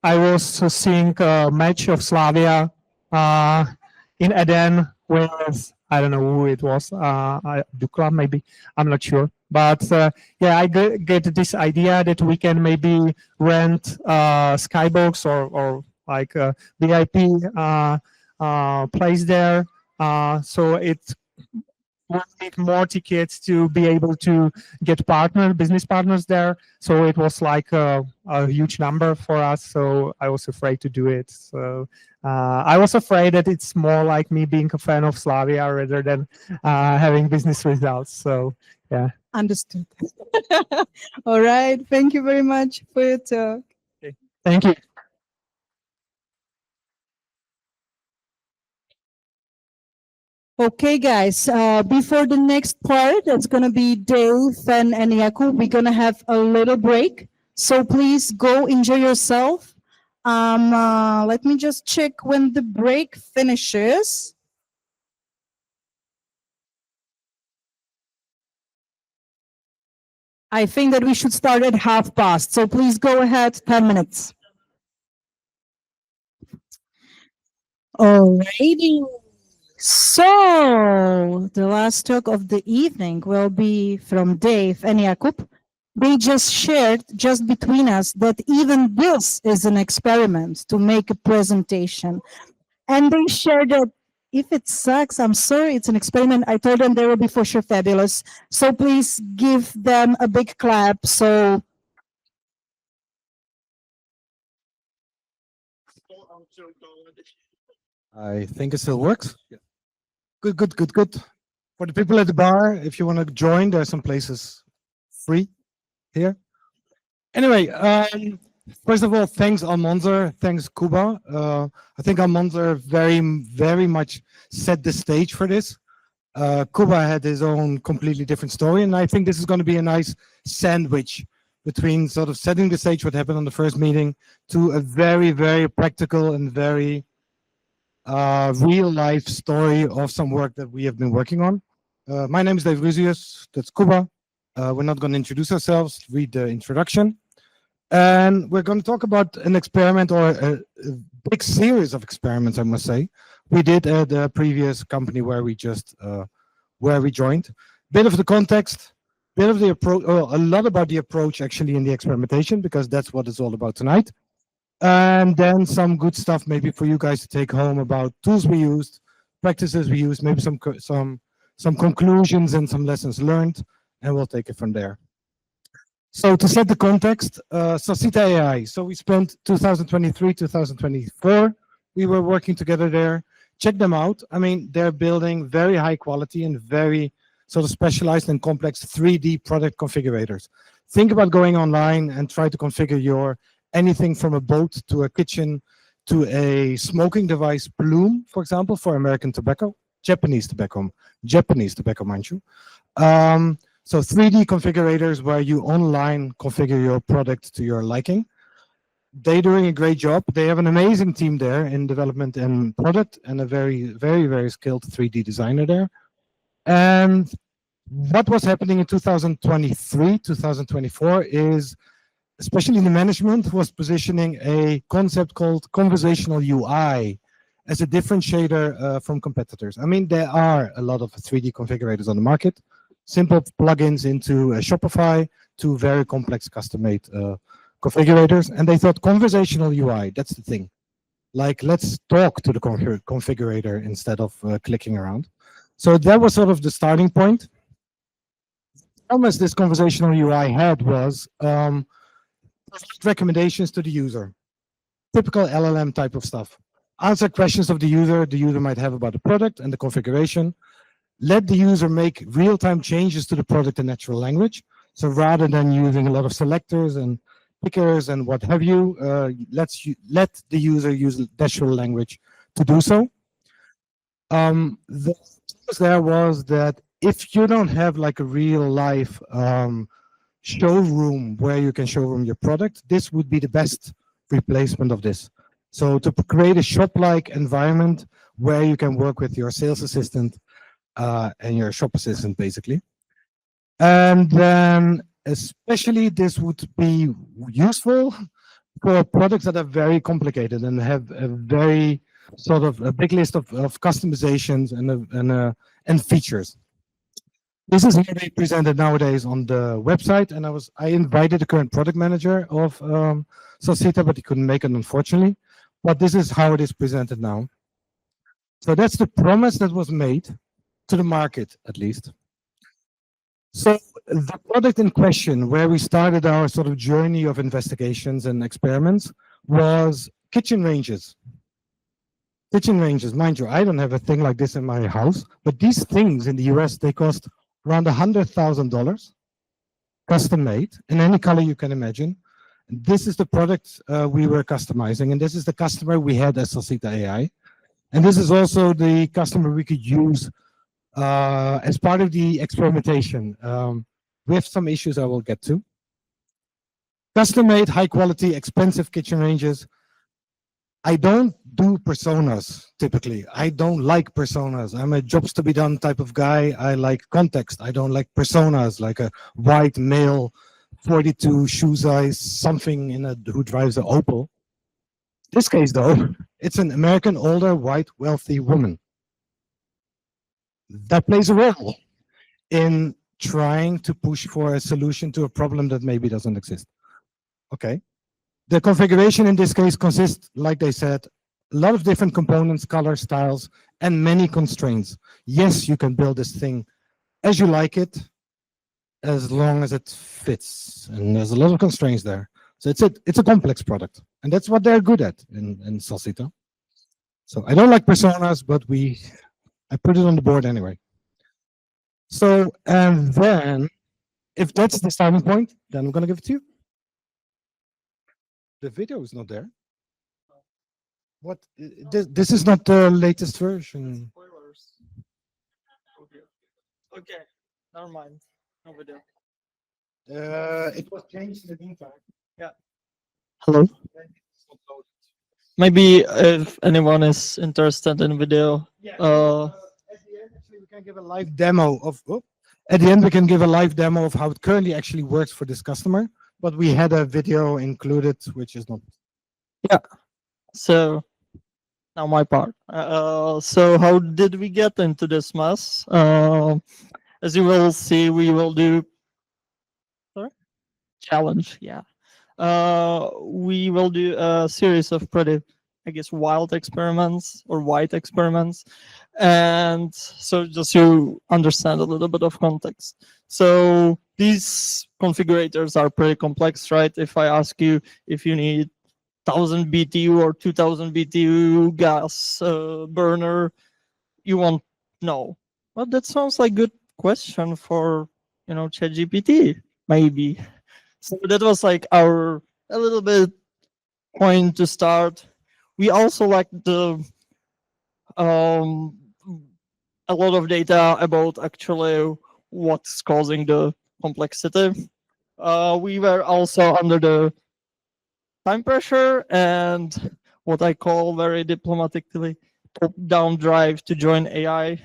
was seeing a match of Slavia in Eden with, I don't know who it was, Dukla maybe, I'm not sure. But yeah, I get this idea that we can maybe rent Skybox or like a VIP place there. So it will need more tickets to be able to get business partners there. So it was like a huge number for us. So I was afraid to do it. So I was afraid that it's more like me being a fan of Slavia rather than having business results. So yeah. Understood. All right. Thank you very much for your talk. Okay. Thank you. Okay, guys, before the next part, that's going to be Dave and Jakub. We're going to have a little break. So please go enjoy yourself. Let me just check when the break finishes. I think that we should start at past. So please go ahead, 10 minutes. Alrighty. So the last talk of the evening will be from Dave and Jakub. They just shared, just between us, that even this is an experiment to make a presentation. And they shared that if it sucks, I'm sorry, it's an experiment. I told them they will be for sure fabulous. So please give them a big clap. So I think it still works. Yeah. Good. For the people at the bar, if you want to join, there are some places free here. Anyway, first of all, thanks Almonser, thanks Kuba. I think Almonser very much set the stage for this. Kuba had his own completely different story, and I think this is going to be a nice sandwich between sort of setting the stage, what happened on the first meeting, to a very practical and very real life story of some work that we have been working on. My name is Dave Ruzius, that's Kuba. We're not going to introduce ourselves, read the introduction. And we're going to talk about an experiment, or a big series of experiments, I must say, we did at the previous company where we just where we joined. Bit of the context, bit of the approach, a lot about the approach actually in the experimentation, because that's what it's all about tonight. And then some good stuff maybe for you guys to take home about tools we used, practices we used, maybe some conclusions and some lessons learned, and we'll take it from there. So to set the context, Sosita AI. So we spent 2023, 2024. We were working together there. Check them out. I mean, they're building very high quality and very sort of specialized and complex 3D product configurators. Think about going online and try to configure your anything from a boat to a kitchen to a smoking device, Bloom, for example, for American tobacco, Japanese tobacco, mind you. So 3D configurators where you online configure your product to your liking. They're doing a great job. They have an amazing team there in development and product, and a very skilled 3D designer there. And what was happening in 2023, 2024 is, especially the management was positioning a concept called conversational UI as a differentiator from competitors. I mean, there are a lot of 3D configurators on the market, simple plugins into Shopify to very complex custom-made configurators. And they thought conversational UI, that's the thing. Like, let's talk to the configurator instead of clicking around. So that was sort of the starting point. Almost this conversational UI had was recommendations to the user. Typical LLM type of stuff. Answer questions of the user might have about the product and the configuration. Let the user make real-time changes to the product in natural language. So rather than using a lot of selectors and pickers and what have you, let the user use natural language to do so. The there was that if you don't have like a real life showroom where you can showroom your product, this would be the best replacement of this. So to create a shop-like environment where you can work with your sales assistant and your shop assistant, basically. And then especially this would be useful for products that are very complicated and have a very sort of a big list of customizations and features. This is how they presented nowadays on the website, and I invited the current product manager of Sosita, but he couldn't make it, unfortunately. But this is how it is presented now. So that's the promise that was made to the market, at least. So the product in question, where we started our sort of journey of investigations and experiments, was kitchen ranges. Kitchen ranges, mind you, I don't have a thing like this in my house, but these things in the US, they cost around $100,000, custom made, in any color you can imagine. This is the product we were customizing, and this is the customer we had as Sosita AI. And this is also the customer we could use as part of the experimentation with some issues I will get to. Custom made, high quality, expensive kitchen ranges. I don't do personas typically. I don't like personas. I'm a jobs to be done type of guy. I like context. I don't like personas, like a white male, 42 shoe size, something who drives an Opel. This case though, it's an American older white wealthy woman. That plays a role in trying to push for a solution to a problem that maybe doesn't exist. Okay. The configuration in this case consists, like they said, a lot of different components, colors, styles, and many constraints. Yes, you can build this thing as you like it, as long as it fits. And there's a lot of constraints there. So it's a complex product. And that's what they're good at in Sosita. So I don't like personas, but I put it on the board anyway. So, and then, if that's the starting point, then I'm going to give it to you. The video is not there. What? This is not the latest version. Spoilers. Okay, never mind. No video. It was changed in the meantime. Yeah. Hello. Maybe if anyone is interested in video. At the end, actually, we can give a live demo of. At the end, we can give a live demo of how it currently actually works for this customer. but we had a video included, which is not. So now my part. So how did we get into this mess? As you will see, we will do sorry? Challenge. Yeah. We will do a series of pretty, I guess, wild experiments or white experiments. And so just to understand a little bit of context. So these configurators are pretty complex, right? If I ask you if you need 1000 BTU or 2000 BTU gas burner, you won't know. But that sounds like good question for, ChatGPT, maybe. So that was like our a little bit point to start. We also like the um a lot of data about actually what's causing the complexity. We were also under the time pressure and what I call very diplomatically top-down drive to join AI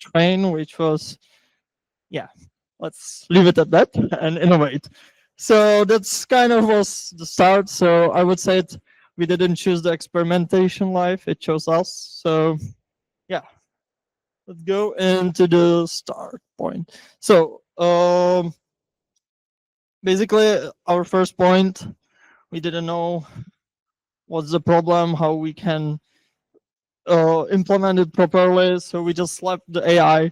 train, which was, yeah, let's leave it at that and innovate. So that's kind of was the start. So I would say we didn't choose the experimentation life; it chose us. So yeah, let's go into the start point. So basically, our first point, we didn't know what's the problem, how we can implement it properly. So we just slapped the AI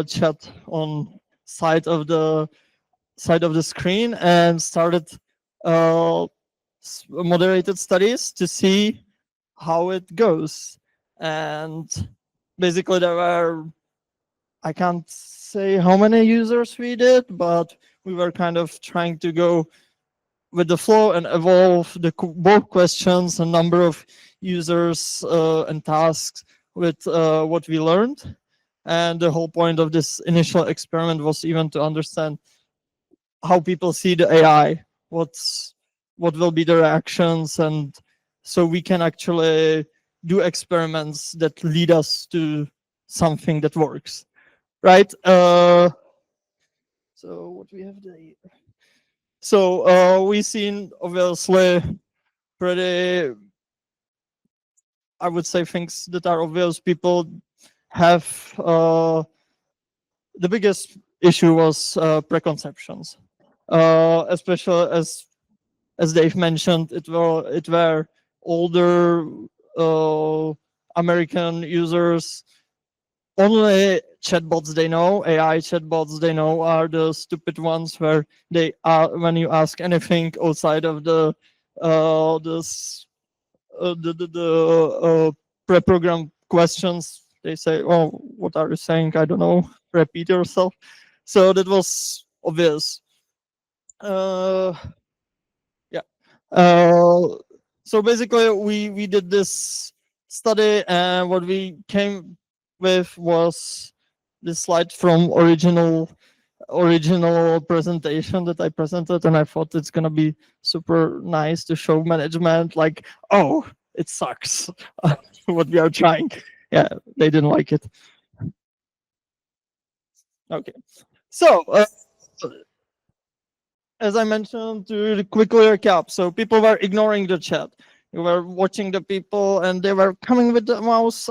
chat on side of the screen and started uh, moderated studies to see how it goes. And basically, there were, I can't say how many users we did, but we were kind of trying to go with the flow and evolve both questions and number of users and tasks with what we learned. And the whole point of this initial experiment was even to understand how people see the AI, what will be the reactions, and so we can actually do experiments that lead us to something that works, right? So what we have there. So we've seen obviously pretty, I would say, things that are obvious. People have the biggest issue was preconceptions, especially as Dave mentioned, it were older American users. Only chatbots they know, AI chatbots they know, are the stupid ones where they are when you ask anything outside of the pre-programmed questions, they say, "Oh, what are you saying? I don't know. Repeat yourself." So that was obvious. Uh, yeah. So basically, we did this study, and what we came with was this slide from original presentation that I presented, and I thought it's gonna be super nice to show management, like, oh, it sucks what we are trying. Yeah, they didn't like it. Okay, so as I mentioned, to quickly recap, so people were ignoring the chat. You were watching the people, and they were coming with the mouse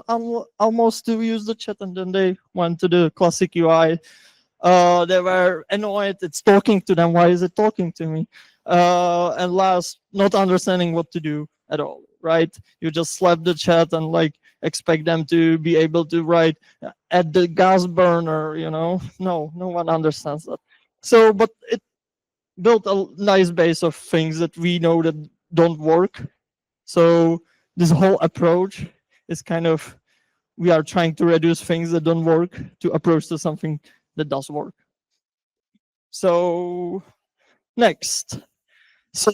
almost to use the chat, and then they went to the classic UI. They were annoyed. It's talking to them. Why is it talking to me? And last, not understanding what to do at all. Right? You just slap the chat and like expect them to be able to write at the gas burner. No one understands that. So, but it built a nice base of things that we know that don't work. So this whole approach is kind of, we are trying to reduce things that don't work to approach to something that does work. So next, so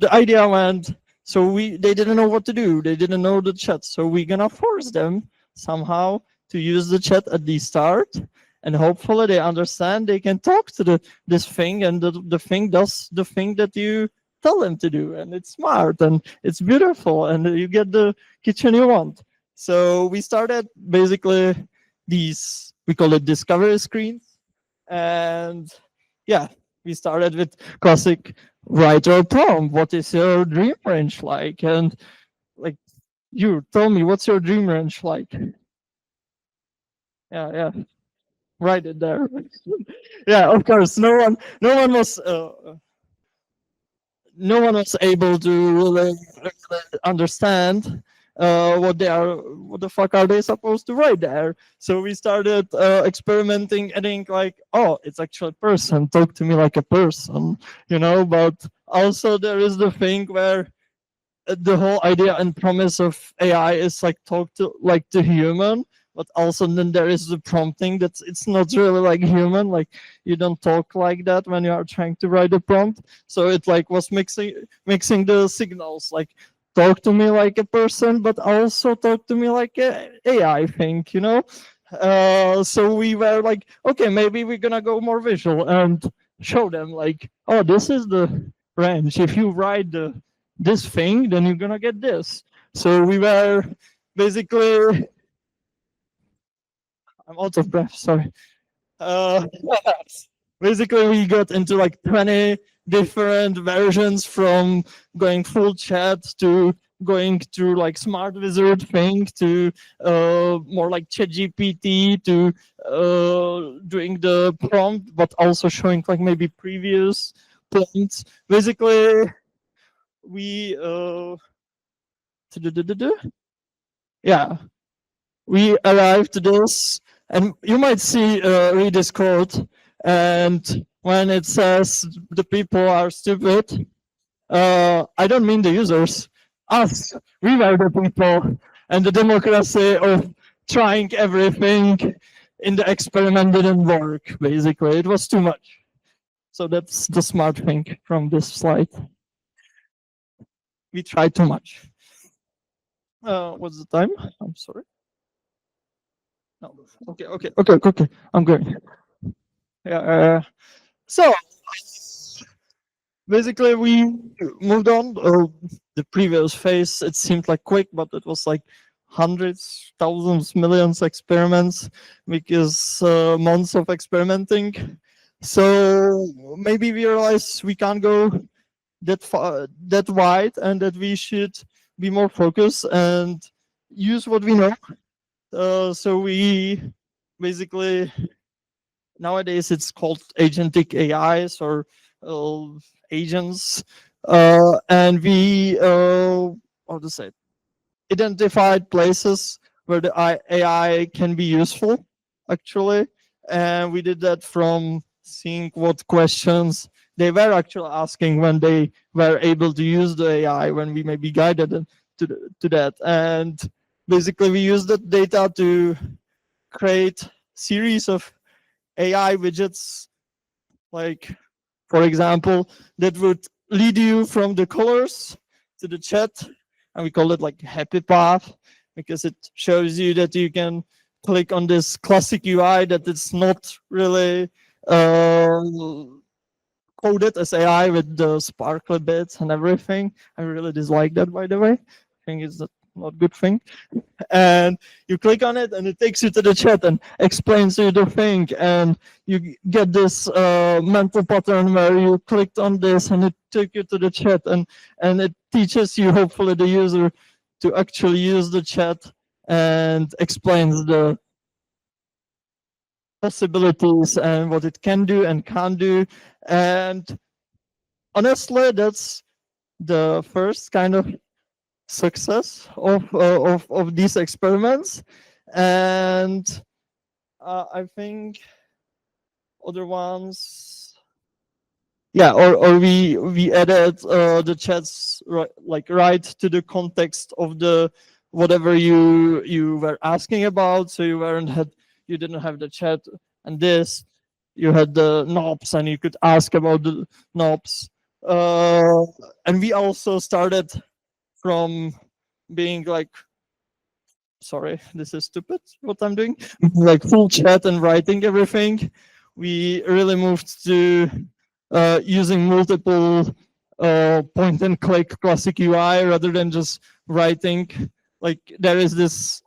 the idea went. So they didn't know what to do. They didn't know the chat. So we're gonna force them somehow to use the chat at the start, and hopefully they understand they can talk to this thing, and the thing does the thing that you tell them to do, and it's smart and it's beautiful, and you get the kitchen you want. So we started basically these, we call it discovery screens, and yeah, we started with classic writer prompt. What is your dream range like? And like, you tell me, what's your dream range like? Yeah, write it there. Yeah, of course, no one was able to really understand what the fuck are they supposed to write there. So we started experimenting, adding like, oh, it's actually a person, talk to me like a person, but also there is the thing where the whole idea and promise of AI is like talk to like the human, but also then there is the prompting that's it's not really like human, like you don't talk like that when you are trying to write a prompt. So it like was mixing the signals, like talk to me like a person, but also talk to me like a AI thing, so we were like, okay, maybe we're gonna go more visual and show them like, oh, this is the range. If you write this thing, then you're gonna get this. So we were basically, I'm out of breath, sorry. Basically, we got into like 20 different versions, from going full chat to going through like smart wizard thing to more like ChatGPT to doing the prompt, but also showing like maybe previous prompts. Basically, we yeah, we arrived to this, and you might see read this quote, and when it says the people are stupid, I don't mean the users, us. We were the people, and the democracy of trying everything in the experiment didn't work. Basically, it was too much. So that's the smart thing from this slide. We tried too much. What's the time? I'm sorry. No. Okay. I'm going. Yeah. So basically, we moved on. The previous phase, it seemed like quick, but it was like hundreds, thousands, millions experiments, because months of experimenting. So maybe we realized we can't go that far, that wide, and that we should be more focused and use what we know. So we basically, nowadays it's called agentic AIs or agents, and we how to say it, identified places where the AI can be useful, actually, and we did that from seeing what questions they were actually asking when they were able to use the AI, when we maybe guided them to that. And basically we use that data to create series of AI widgets, like, for example, that would lead you from the colors to the chat, and we call it like happy path, because it shows you that you can click on this classic UI, that it's not really coded as AI with the sparkly bits and everything. I really dislike that, by the way. I think it's not a good thing. And you click on it and it takes you to the chat and explains you the thing, and you get this mental pattern where you clicked on this and it took you to the chat, and it teaches you, hopefully, the user to actually use the chat, and explains the possibilities and what it can do and can't do. And honestly, that's the first kind of success of these experiments. And I think other ones, yeah, or we added the chats right to the context of the whatever you were asking about. So you didn't have the chat and this, you had the knobs and you could ask about the knobs. And we also started from being like, sorry, this is stupid what I'm doing, like full chat and writing everything. We really moved to using multiple point and click classic UI rather than just writing. Like there is this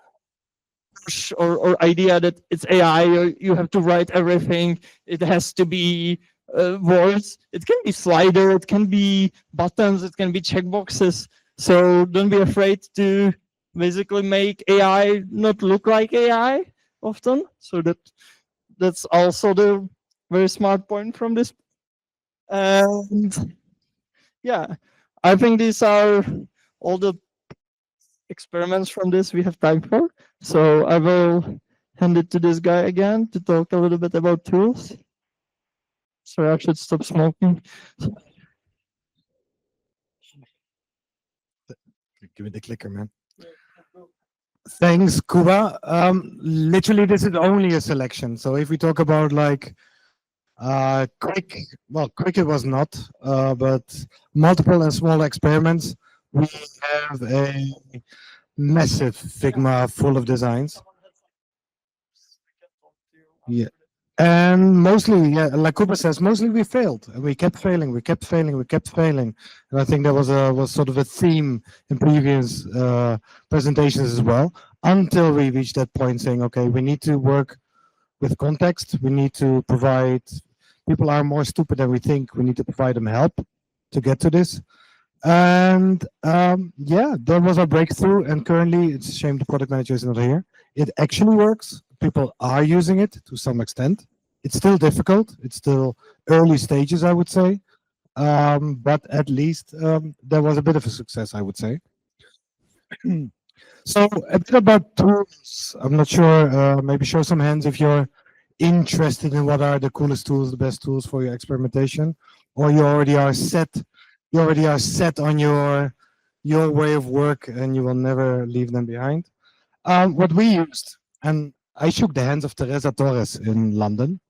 or idea that it's AI, you have to write everything, it has to be words. It can be slider, it can be buttons, it can be checkboxes. So don't be afraid to basically make AI not look like AI often. So that's also the very smart point from this. And yeah, I think these are all the experiments from this we have time for. So I will hand it to this guy again to talk a little bit about tools. Sorry, I should stop smoking. Give me the clicker, man. Thanks, Kuba. Literally, this is only a selection. So if we talk about like quick, well, quick it was not, but multiple and small experiments, we have a massive Figma full of designs. Yeah. And mostly, yeah, like Cooper says, mostly we failed. And we kept failing, we kept failing, we kept failing. And I think that was sort of a theme in previous presentations as well, until we reached that point saying, okay, we need to work with context. We need to provide, people are more stupid than we think. We need to provide them help to get to this. And yeah, that was our breakthrough. And currently, it's a shame the product manager is not here. It actually works. People are using it to some extent. It's still difficult. It's still early stages, I would say. But at least there was a bit of a success, I would say. So a bit about tools. I'm not sure, maybe show some hands if you're interested in what are the coolest tools, the best tools for your experimentation, or you already are set on your way of work and you will never leave them behind. What we used, and I shook the hands of Teresa Torres in London,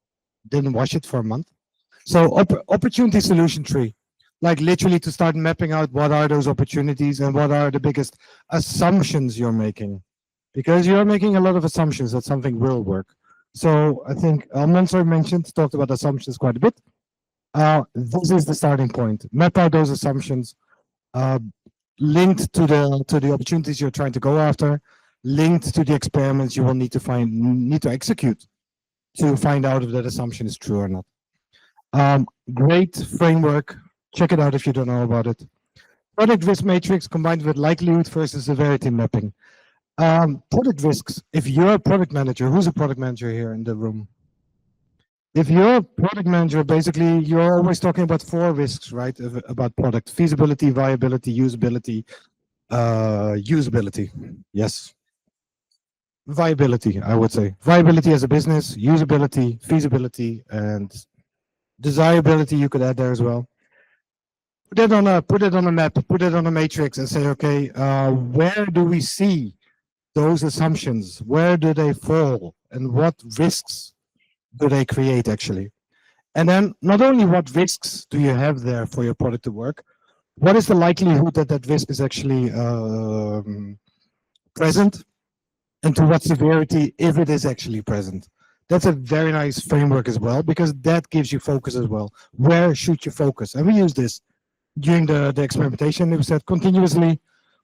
didn't wash it for a month. So opportunity solution tree, like literally to start mapping out what are those opportunities and what are the biggest assumptions you're making, because you're making a lot of assumptions that something will work. So I think Monser talked about assumptions quite a bit. This is the starting point. Map out those assumptions, linked to the opportunities you're trying to go after, linked to the experiments you will need to execute to find out if that assumption is true or not. Great framework. Check it out if you don't know about it. Product risk matrix combined with likelihood versus severity mapping. Product risks. If you're a product manager, who's a product manager here in the room? If you're a product manager, basically you're always talking about 4 risks, right? About product feasibility, viability, usability, usability. Yes. Viability, I would say. Viability as a business, usability, feasibility, and desirability you could add there as well. Put it on a map, put it on a matrix and say, okay, where do we see those assumptions? Where do they fall? And what risks do they create actually? And then not only what risks do you have there for your product to work, what is the likelihood that that risk is actually present? And to what severity, if it is actually present. That's a very nice framework as well, because that gives you focus as well. Where should you focus? And we use this during the experimentation. We said continuously,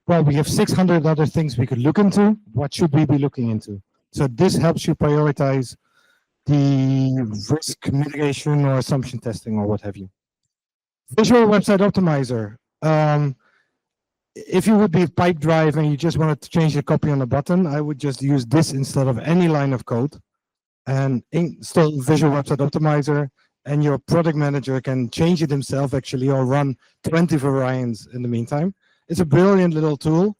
well, we have 600 other things we could look into. What should we be looking into? So this helps you prioritize the risk mitigation or assumption testing or what have you. Visual Website Optimizer. If you would be Pipedrive and you just wanted to change the copy on a button, I would just use this instead of any line of code and install Visual Website Optimizer, and your product manager can change it himself actually or run 20 variants in the meantime. It's a brilliant little tool.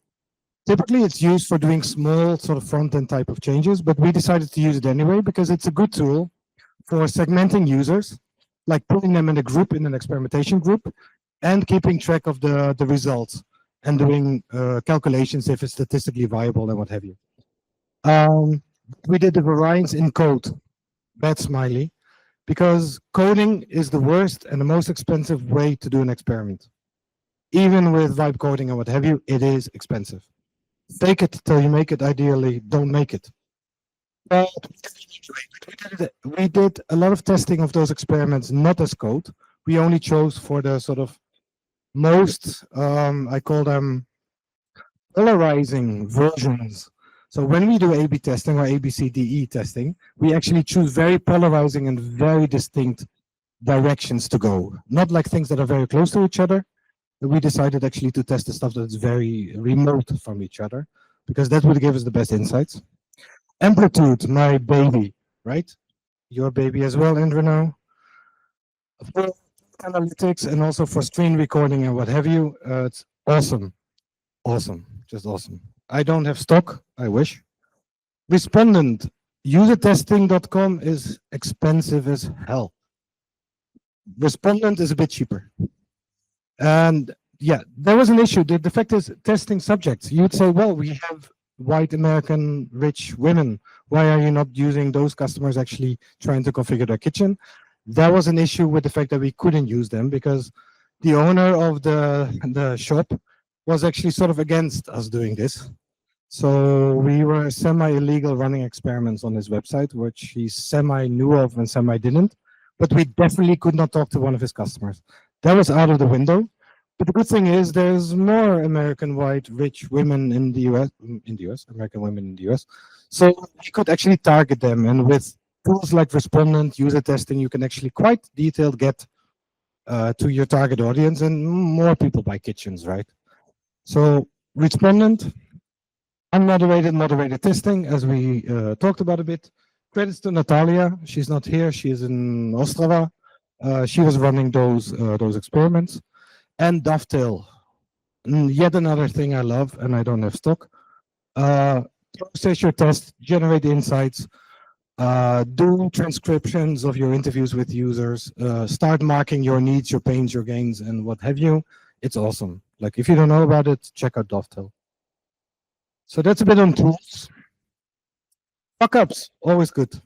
Typically it's used for doing small sort of front-end type of changes, but we decided to use it anyway because it's a good tool for segmenting users, like putting them in a group, in an experimentation group, and keeping track of the results and doing calculations if it's statistically viable and what have you. We did the variants in code, bad smiley, because coding is the worst and the most expensive way to do an experiment. Even with vibe coding and what have you, it is expensive. Fake it till you make it, ideally, don't make it. But we did a lot of testing of those experiments, not as code. We only chose for the sort of most, I call them polarizing versions. So when we do A/B testing or ABCDE testing, we actually choose very polarizing and very distinct directions to go, not like things that are very close to each other. We decided actually to test the stuff that's very remote from each other, because that would give us the best insights. Amplitude, my baby, right? Your baby as well, Andrew, now. For analytics and also for screen recording and what have you, it's awesome. Awesome, just awesome. I don't have stock, I wish. Respondent, usertesting.com is expensive as hell. Respondent is a bit cheaper. And yeah, there was an issue. The fact is, testing subjects, you'd say, well, we have white American rich women. Why are you not using those customers actually trying to configure their kitchen? There was an issue with the fact that we couldn't use them because the owner of the shop was actually sort of against us doing this. So we were semi-illegal running experiments on his website, which he semi knew of and semi didn't. But we definitely could not talk to one of his customers. That was out of the window. But the good thing is there's more American white rich women in the US, American women in the US. So we could actually target them. And with tools like Respondent, user testing, you can actually quite detailed get to your target audience, and more people buy kitchens, right? So Respondent, unmoderated, moderated testing, as we talked about a bit. Credits to Natalia. She's not here. She is in Ostrava. She was running those experiments. And Dovetail, yet another thing I love, and I don't have stock. Process your test, generate insights, do transcriptions of your interviews with users, start marking your needs, your pains, your gains, and what have you. It's awesome. Like, if you don't know about it, check out Dovetail. So that's a bit on tools. Fuck-ups, always good.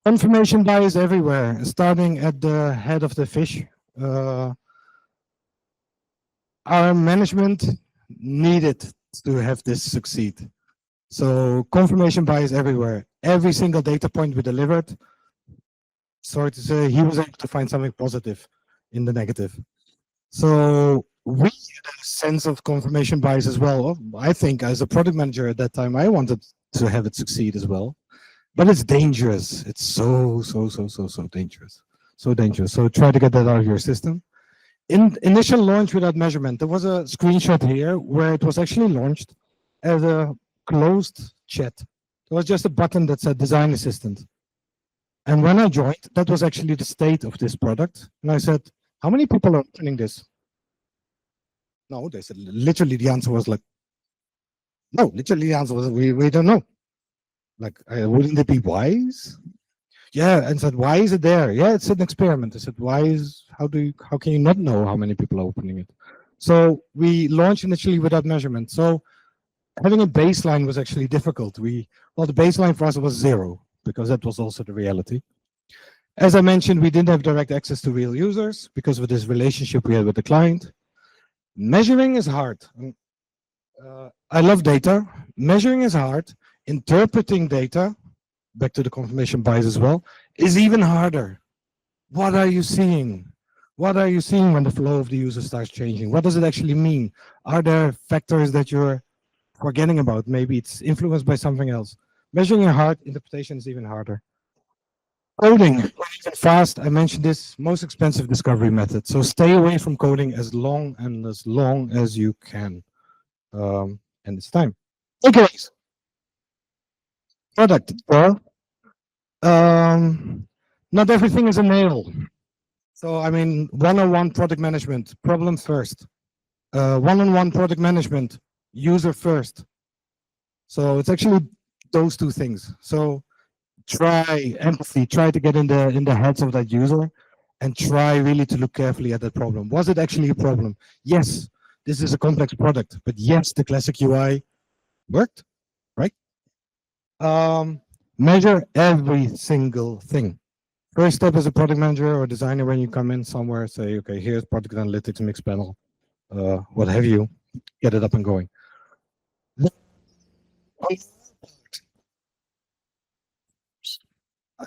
Confirmation bias everywhere, starting at the head of the fish. Our management needed to have this succeed. So confirmation bias everywhere. Every single data point we delivered, sorry to say, he was able to find something positive in the negative. So we had a sense of confirmation bias as well. I think as a product manager at that time, I wanted to have it succeed as well. But it's dangerous. It's so dangerous. So dangerous. So try to get that out of your system. In initial launch without measurement, there was a screenshot here where it was actually launched as a closed chat. There was just a button that said Design Assistant. And when I joined, that was actually the state of this product. And I said, how many people are opening this? No, they said, literally the answer was like, no, literally the answer was, we don't know. Like, wouldn't it be wise? Yeah, and said, why is it there? Yeah, it's an experiment. I said, how can you not know how many people are opening it? So we launched initially without measurement. So having a baseline was actually difficult. The baseline for us was 0, because that was also the reality. As I mentioned, we didn't have direct access to real users because of this relationship we had with the client. Measuring is hard. I love data. Measuring is hard. Interpreting data, back to the confirmation bias as well, is even harder. What are you seeing? What are you seeing when the flow of the user starts changing? What does it actually mean? Are there factors that you're forgetting about? Maybe it's influenced by something else. Measuring is hard. Interpretation is even harder. Coding, even fast. I mentioned this, most expensive discovery method. So stay away from coding as long as you can. And it's time. Okay. Product. Well, not everything is a nail. So, I mean, one-on-one product management, problem first. One-on-one product management, user first. So it's actually those two things. So try empathy, try to get in the heads of that user and try really to look carefully at that problem. Was it actually a problem? Yes, this is a complex product, but yes, the classic UI worked, right? Measure every single thing. First step as a product manager or designer, when you come in somewhere, say, okay, here's product analytics, mix panel, what have you, get it up and going.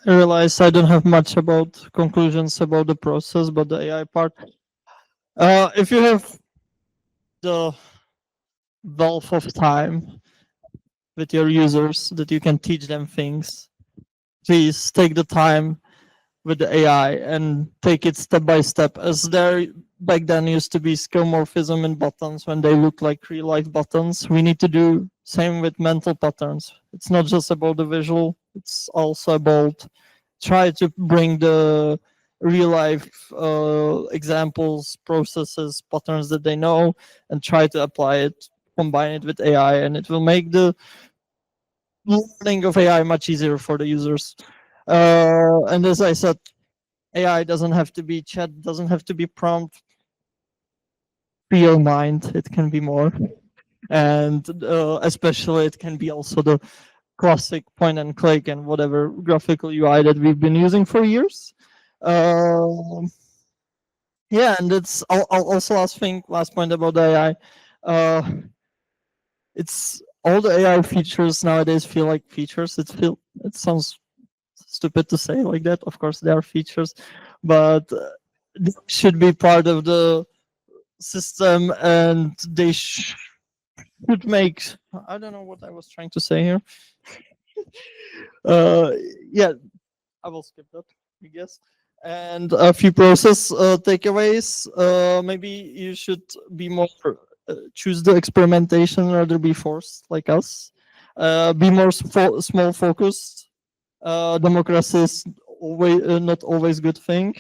I realize I don't have much about conclusions about the process, but the AI part. If you have the wealth of time with your users that you can teach them things, please take the time with the AI and take it step by step. As there back then used to be skeuomorphism in buttons when they look like real life buttons. We need to do same with mental patterns. It's not just about the visual, it's also about try to bring the real life examples, processes, patterns that they know, and try to apply it, combine it with AI, and it will make the learning of AI much easier for the users. And as I said, AI doesn't have to be chat, doesn't have to be prompt. Be your mind, it can be more. And especially it can be also the classic point and click and whatever graphical UI that we've been using for years. Yeah, and it's also last point about the AI. It's all the AI features nowadays feel like features. It sounds stupid to say like that. Of course, they are features, but they should be part of the system, and they should make. I don't know what I was trying to say here. Yeah, I will skip that, I guess. And a few process takeaways. Maybe you should be more choose the experimentation rather be forced like us. Be more small focused. Democracy is always not always good thing,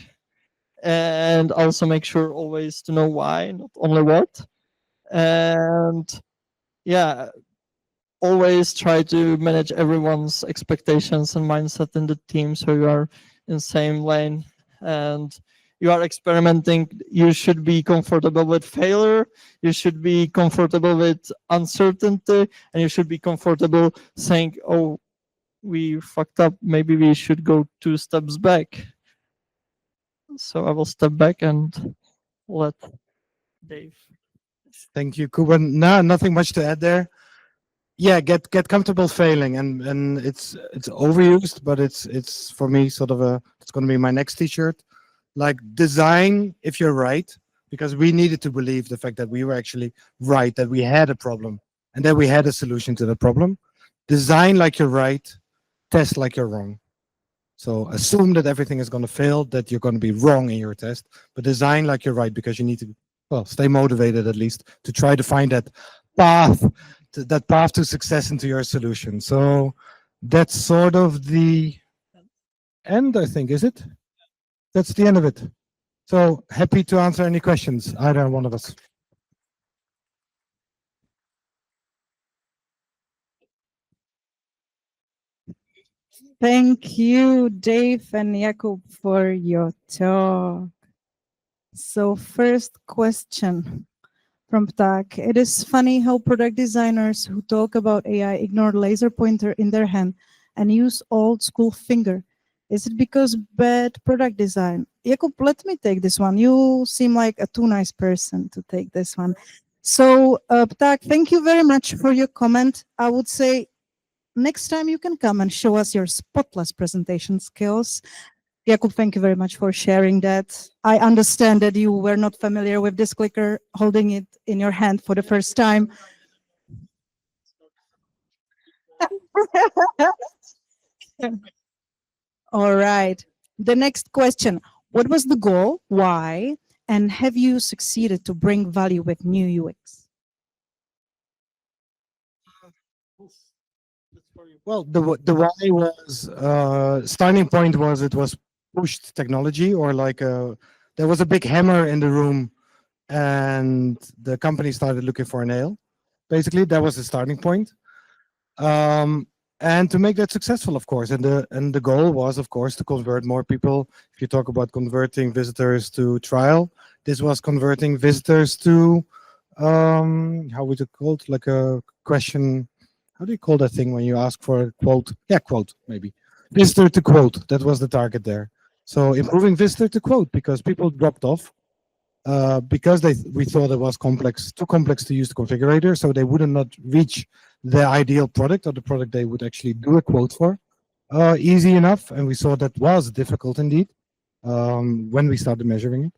and also make sure always to know why, not only what. And yeah, always try to manage everyone's expectations and mindset in the team so you are in same lane and you are experimenting. You should be comfortable with failure, you should be comfortable with uncertainty, and you should be comfortable saying, oh, we fucked up, maybe we should go 2 steps back. So I will step back and let Dave. Thank you, Kuban. No, nothing much to add there. Yeah, get comfortable failing, and it's overused, but it's for me sort of it's going to be my next T-shirt. Like, design if you're right, because we needed to believe the fact that we were actually right, that we had a problem, and that we had a solution to the problem. Design like you're right, test like you're wrong. So assume that everything is going to fail, that you're going to be wrong in your test, but design like you're right, because you need to, well, stay motivated at least to try to find that path to success into your solution. So that's sort of the end, I think, is it? That's the end of it. So happy to answer any questions, either one of us. Thank you, Dave and Jakub, for your talk. So first question from Tak. It is funny how product designers who talk about AI ignore laser pointer in their hand and use old school finger. Is it because bad product design? Jakub, let me take this one. You seem like a too nice person to take this one. So, Tak, thank you very much for your comment. I would say next time you can come and show us your spotless presentation skills. Jakub, thank you very much for sharing that. I understand that you were not familiar with this clicker, holding it in your hand for the first time. All right. The next question. What was the goal? Why? And have you succeeded to bring value with new UX? Well, the why was starting point was it was pushed technology, or like there was a big hammer in the room, and the company started looking for a nail. Basically, that was the starting point. And to make that successful, of course, and the goal was, of course, to convert more people. If you talk about converting visitors to trial, this was converting visitors to how would you call it? Like a question. How do you call that thing when you ask for a quote? Yeah, quote, maybe. Visitor to quote, that was the target there. So improving visitor to quote, because people dropped off because we thought it was too complex to use the configurator, so they would not reach the ideal product, or the product they would actually do a quote for easy enough. And we saw that was difficult indeed when we started measuring it.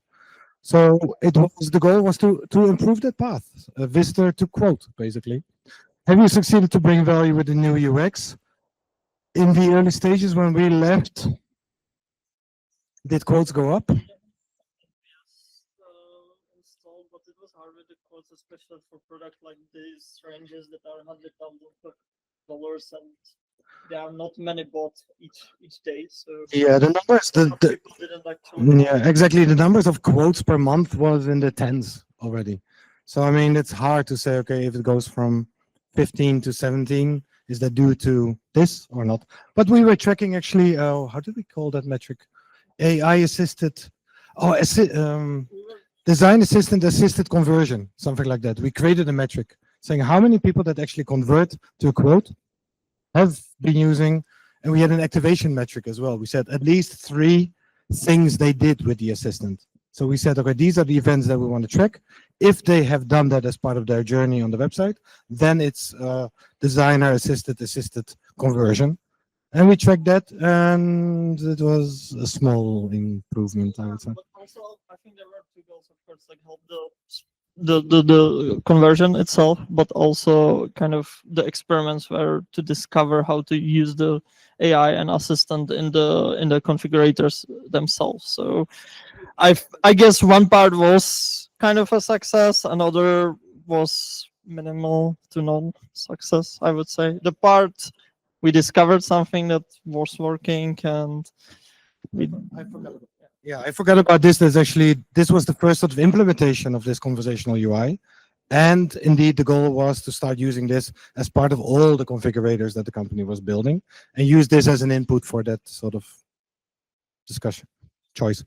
So the goal was to improve that path, visitor to quote, basically. Have you succeeded to bring value with the new UX? In the early stages when we left, Did quotes go up? Installed, but it was hard with the quotes, especially for product like these ranges that are $100,000 and there are not many bought each day. So Yeah, the numbers, some people didn't like to. yeah, exactly. The numbers of quotes per month was in the tens already. So I mean, it's hard to say, okay, if it goes from 15 to 17, is that due to this or not? But we were tracking actually, how do we call that metric? AI assisted, oh, design assistant assisted conversion, something like that. We created a metric saying how many people that actually convert to a quote have been using, and we had an activation metric as well. We said at least 3 things they did with the assistant. So we said, okay, these are the events that we want to track. If they have done that as part of their journey on the website, then it's designer assisted conversion. And we tracked that, and it was a small improvement, I would say. But also, I think there were 2 goals, of course, like help the conversion itself, but also kind of the experiments were to discover how to use the AI and assistant in the configurators themselves. So I guess one part was kind of a success, another was minimal to non-success, I would say. The part we discovered something that was working, and I forgot about this. This was the first sort of implementation of this conversational UI. And indeed, the goal was to start using this as part of all the configurators that the company was building and use this as an input for that sort of discussion choice.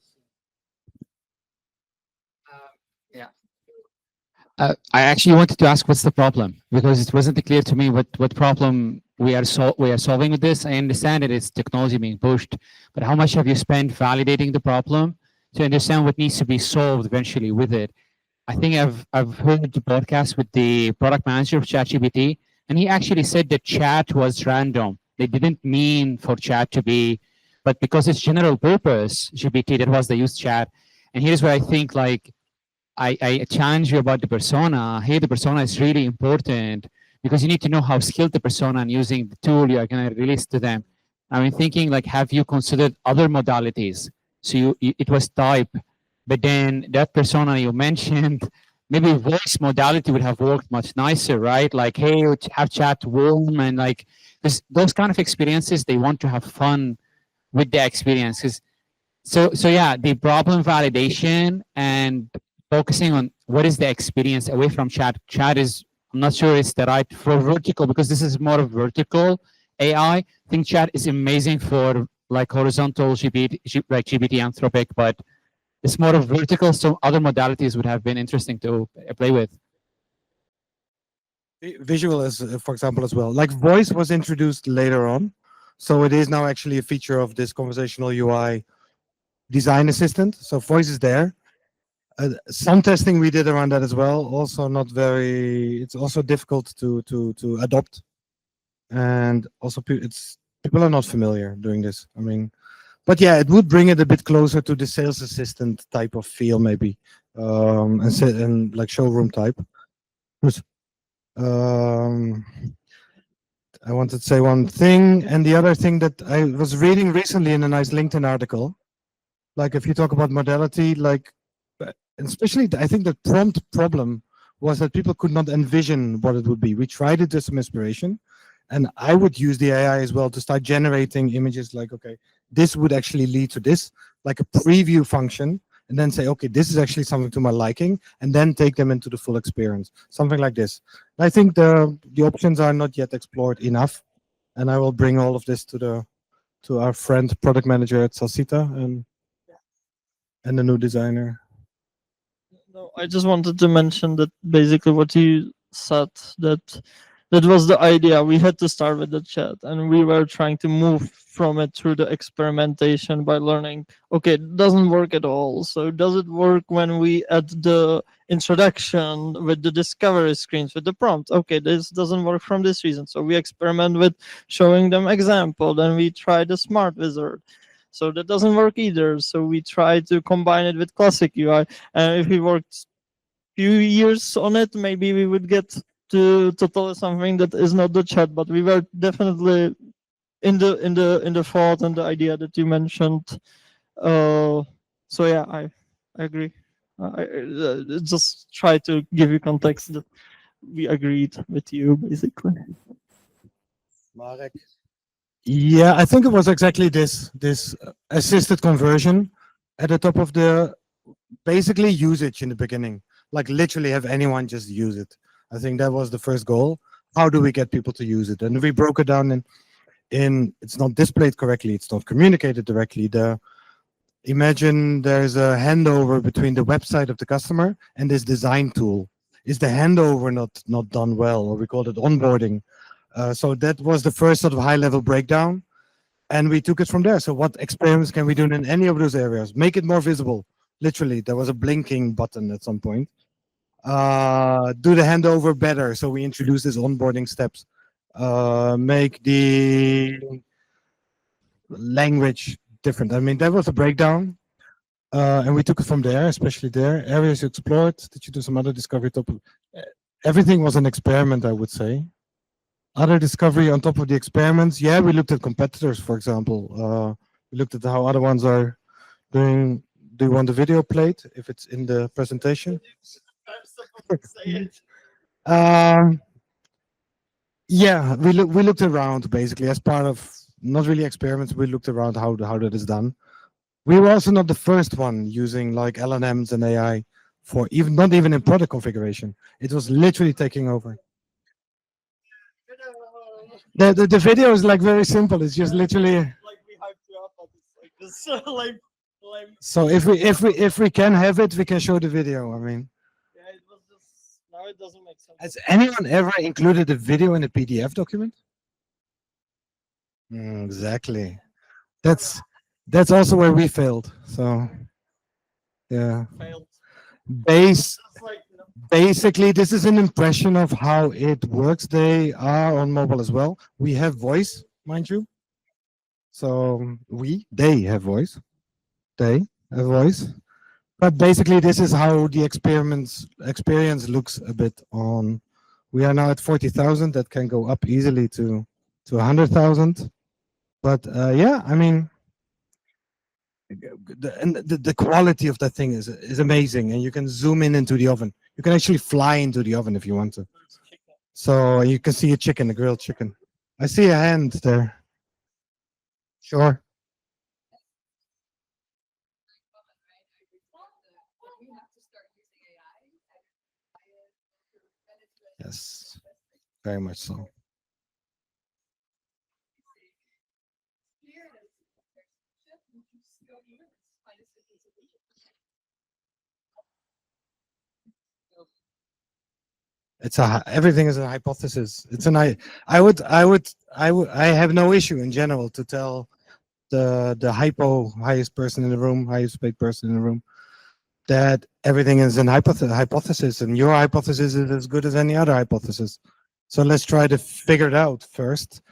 I actually wanted to ask what's the problem, because it wasn't clear to me what problem we are solving with this. I understand that it's technology being pushed, but how much have you spent validating the problem to understand what needs to be solved eventually with it? I think I've heard the podcast with the product manager of ChatGPT, and he actually said that chat was random. They didn't mean for chat to be, but because it's general purpose GPT, that was they used chat. And here's where I think, like, I challenge you about the persona. Hey, the persona is really important because you need to know how skilled the persona and using the tool you are going to release to them. I mean, thinking like, have you considered other modalities? So it was type, but then that persona you mentioned, maybe voice modality would have worked much nicer, right? Like, hey, have chat warm, and like those kind of experiences, they want to have fun with the experiences. So yeah, the problem validation and focusing on what is the experience away from chat. Chat is, I'm not sure it's the right for vertical, because this is more of vertical AI. I think chat is amazing for like horizontal GPT, like GPT Anthropic, but it's more of vertical. So other modalities would have been interesting to play with. Visual is, for example, as well. Like voice was introduced later on. So it is now actually a feature of this conversational UI design assistant. So voice is there. Some testing we did around that as well. Also not very, it's also difficult to adopt. And also people are not familiar doing this. I mean, but yeah, it would bring it a bit closer to the sales assistant type of feel, maybe, and like showroom type. I wanted to say one thing, and the other thing that I was reading recently in a nice LinkedIn article, like if you talk about modality, like, and especially I think the prompt problem was that people could not envision what it would be. We tried it as some inspiration, and I would use the AI as well to start generating images like, okay, this would actually lead to this, like a preview function, and then say, okay, this is actually something to my liking, and then take them into the full experience, something like this. And I think the options are not yet explored enough, and I will bring all of this to our friend product manager at Salsita and the new designer. No, I just wanted to mention that basically what you said, that was the idea. We had to start with the chat, and we were trying to move from it through the experimentation by learning, okay, it doesn't work at all. So does it work when we add the introduction with the discovery screens with the prompt? Okay, this doesn't work from this reason. So we experiment with showing them example. Then we try the smart wizard. So that doesn't work either. So we try to combine it with classic UI. And if we worked few years on it, maybe we would get to totally something that is not the chat. But we were definitely in the thought and the idea that you mentioned So yeah, I agree. Just try to give you context that we agreed with you basically. Marek. Yeah, I think it was exactly this assisted conversion at the top of the basically usage in the beginning. Like literally have anyone just use it. I think that was the first goal. How do we get people to use it? And we broke it down in it's not displayed correctly, it's not communicated directly. Imagine there's a handover between the website of the customer and this design tool. Is the handover not done well, or we call it onboarding? So that was the first sort of high level breakdown, and we took it from there. So what experiments can we do in any of those areas? Make it more visible. Literally, there was a blinking button at some point. Do the handover better. So we introduced these onboarding steps. Make the language different. I mean, that was a breakdown. And we took it from there, especially there. Areas you explored. Did you do some other discovery topic? Everything was an experiment, I would say. Other discovery on top of the experiments. Yeah, we looked at competitors, for example. We looked at how other ones are doing. Do you want the video played if it's in the presentation? Yeah, we looked around basically as part of not really experiments. We looked around how that is done. We were also not the first one using like LLMs and AI for not even in product configuration. It was literally taking over. The video is like very simple. It's just literally. Like we hyped you up, but it's like this like So if we can have it, we can show the video. I mean, yeah, it was just now it doesn't make sense. has anyone ever included a video in a PDF document? Exactly. That's also where we failed. So yeah. Failed. Base Just like basically this is an impression of how it works. They are on mobile as well. We have voice, mind you. So they have voice. They have voice. But basically this is how the experience looks a bit on. We are now at 40,000. That can go up easily to 100,000. But yeah, I mean, the quality of that thing is amazing, and you can zoom in into the oven. You can actually fly into the oven if you want to. So you can see a grilled chicken. I see a hand there. Sure. Yes, very much so. Everything is a hypothesis. It's an I have no issue in general to tell the highest person in the room, highest paid person in the room, that everything is an hypothesis, and your hypothesis is as good as any other hypothesis. So let's try to figure it out first.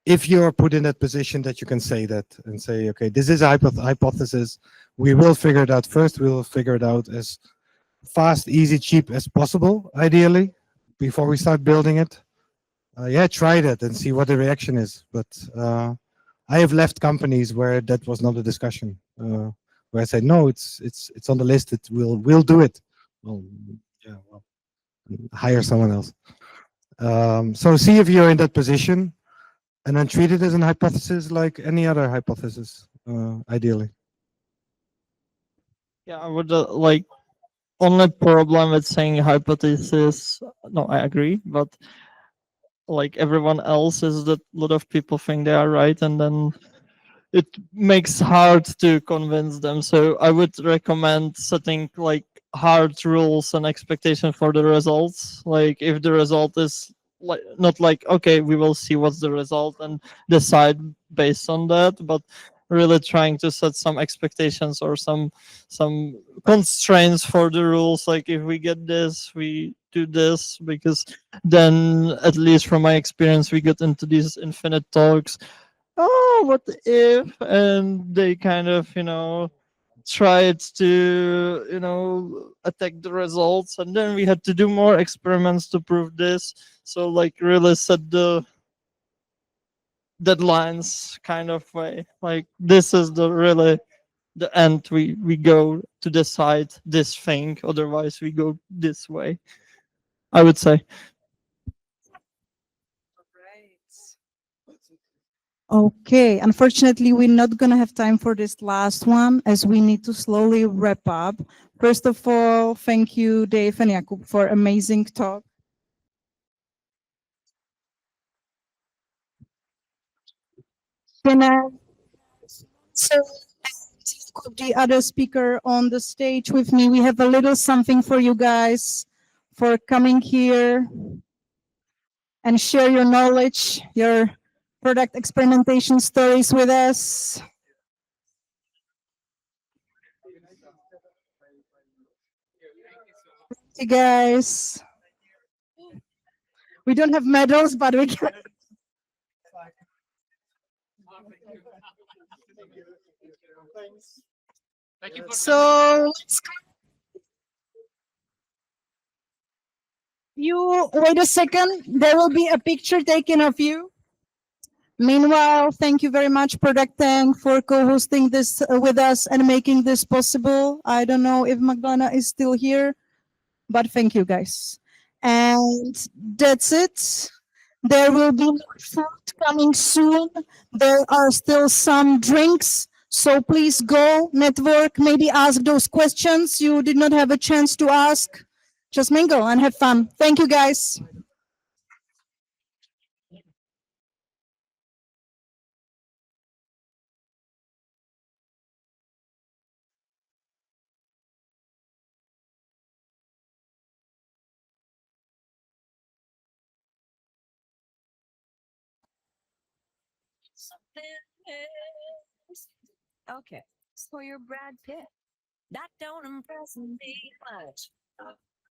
If you're put in that position that you can say that and say, okay, this is a hypothesis, we will figure it out first. We will figure it out as fast, easy, cheap as possible, ideally, before we start building it. Yeah, try that and see what the reaction is. But I have left companies where that was not a discussion. Where I said, no, it's on the list. We'll do it. Well, yeah, well, hire someone else. So see if you're in that position, and then treat it as an hypothesis like any other hypothesis, ideally. yeah, I would like only problem with saying hypothesis. No, I agree, but like everyone else is that a lot of people think they are right, and then it makes hard to convince them. So I would recommend setting like hard rules and expectations for the results. Like if the result is like not like okay, we will see what's the result and decide based on that, but really trying to set some expectations or some constraints for the rules. Like if we get this, we do this, because then at least from my experience we get into these infinite talks. Oh, what if? And they kind of, tried to, attack the results. And then we had to do more experiments to prove this. So, like, really set the deadlines kind of way. Like, this is the really the end we go to decide this thing, otherwise we go this way, I would say. Okay, unfortunately, we're not going to have time for this last one as we need to slowly wrap up. First of all, thank you, Dave and Jakub, for amazing talk. Can I so the other speaker on the stage with me? We have a little something for you guys for coming here and share your knowledge, your product experimentation stories with us. Hey guys. We don't have medals, but we can. So you wait a second. There will be a picture taken of you. Meanwhile, thank you very much, ProductTank, for co-hosting this with us and making this possible. I don't know if Magdalena is still here, but thank you guys. And that's it. There will be more food coming soon. There are still some drinks. So please go, network, maybe ask those questions you did not have a chance to ask. Just mingle and have fun. Thank you, guys. Okay, so you're Brad Pitt. That don't impress me much.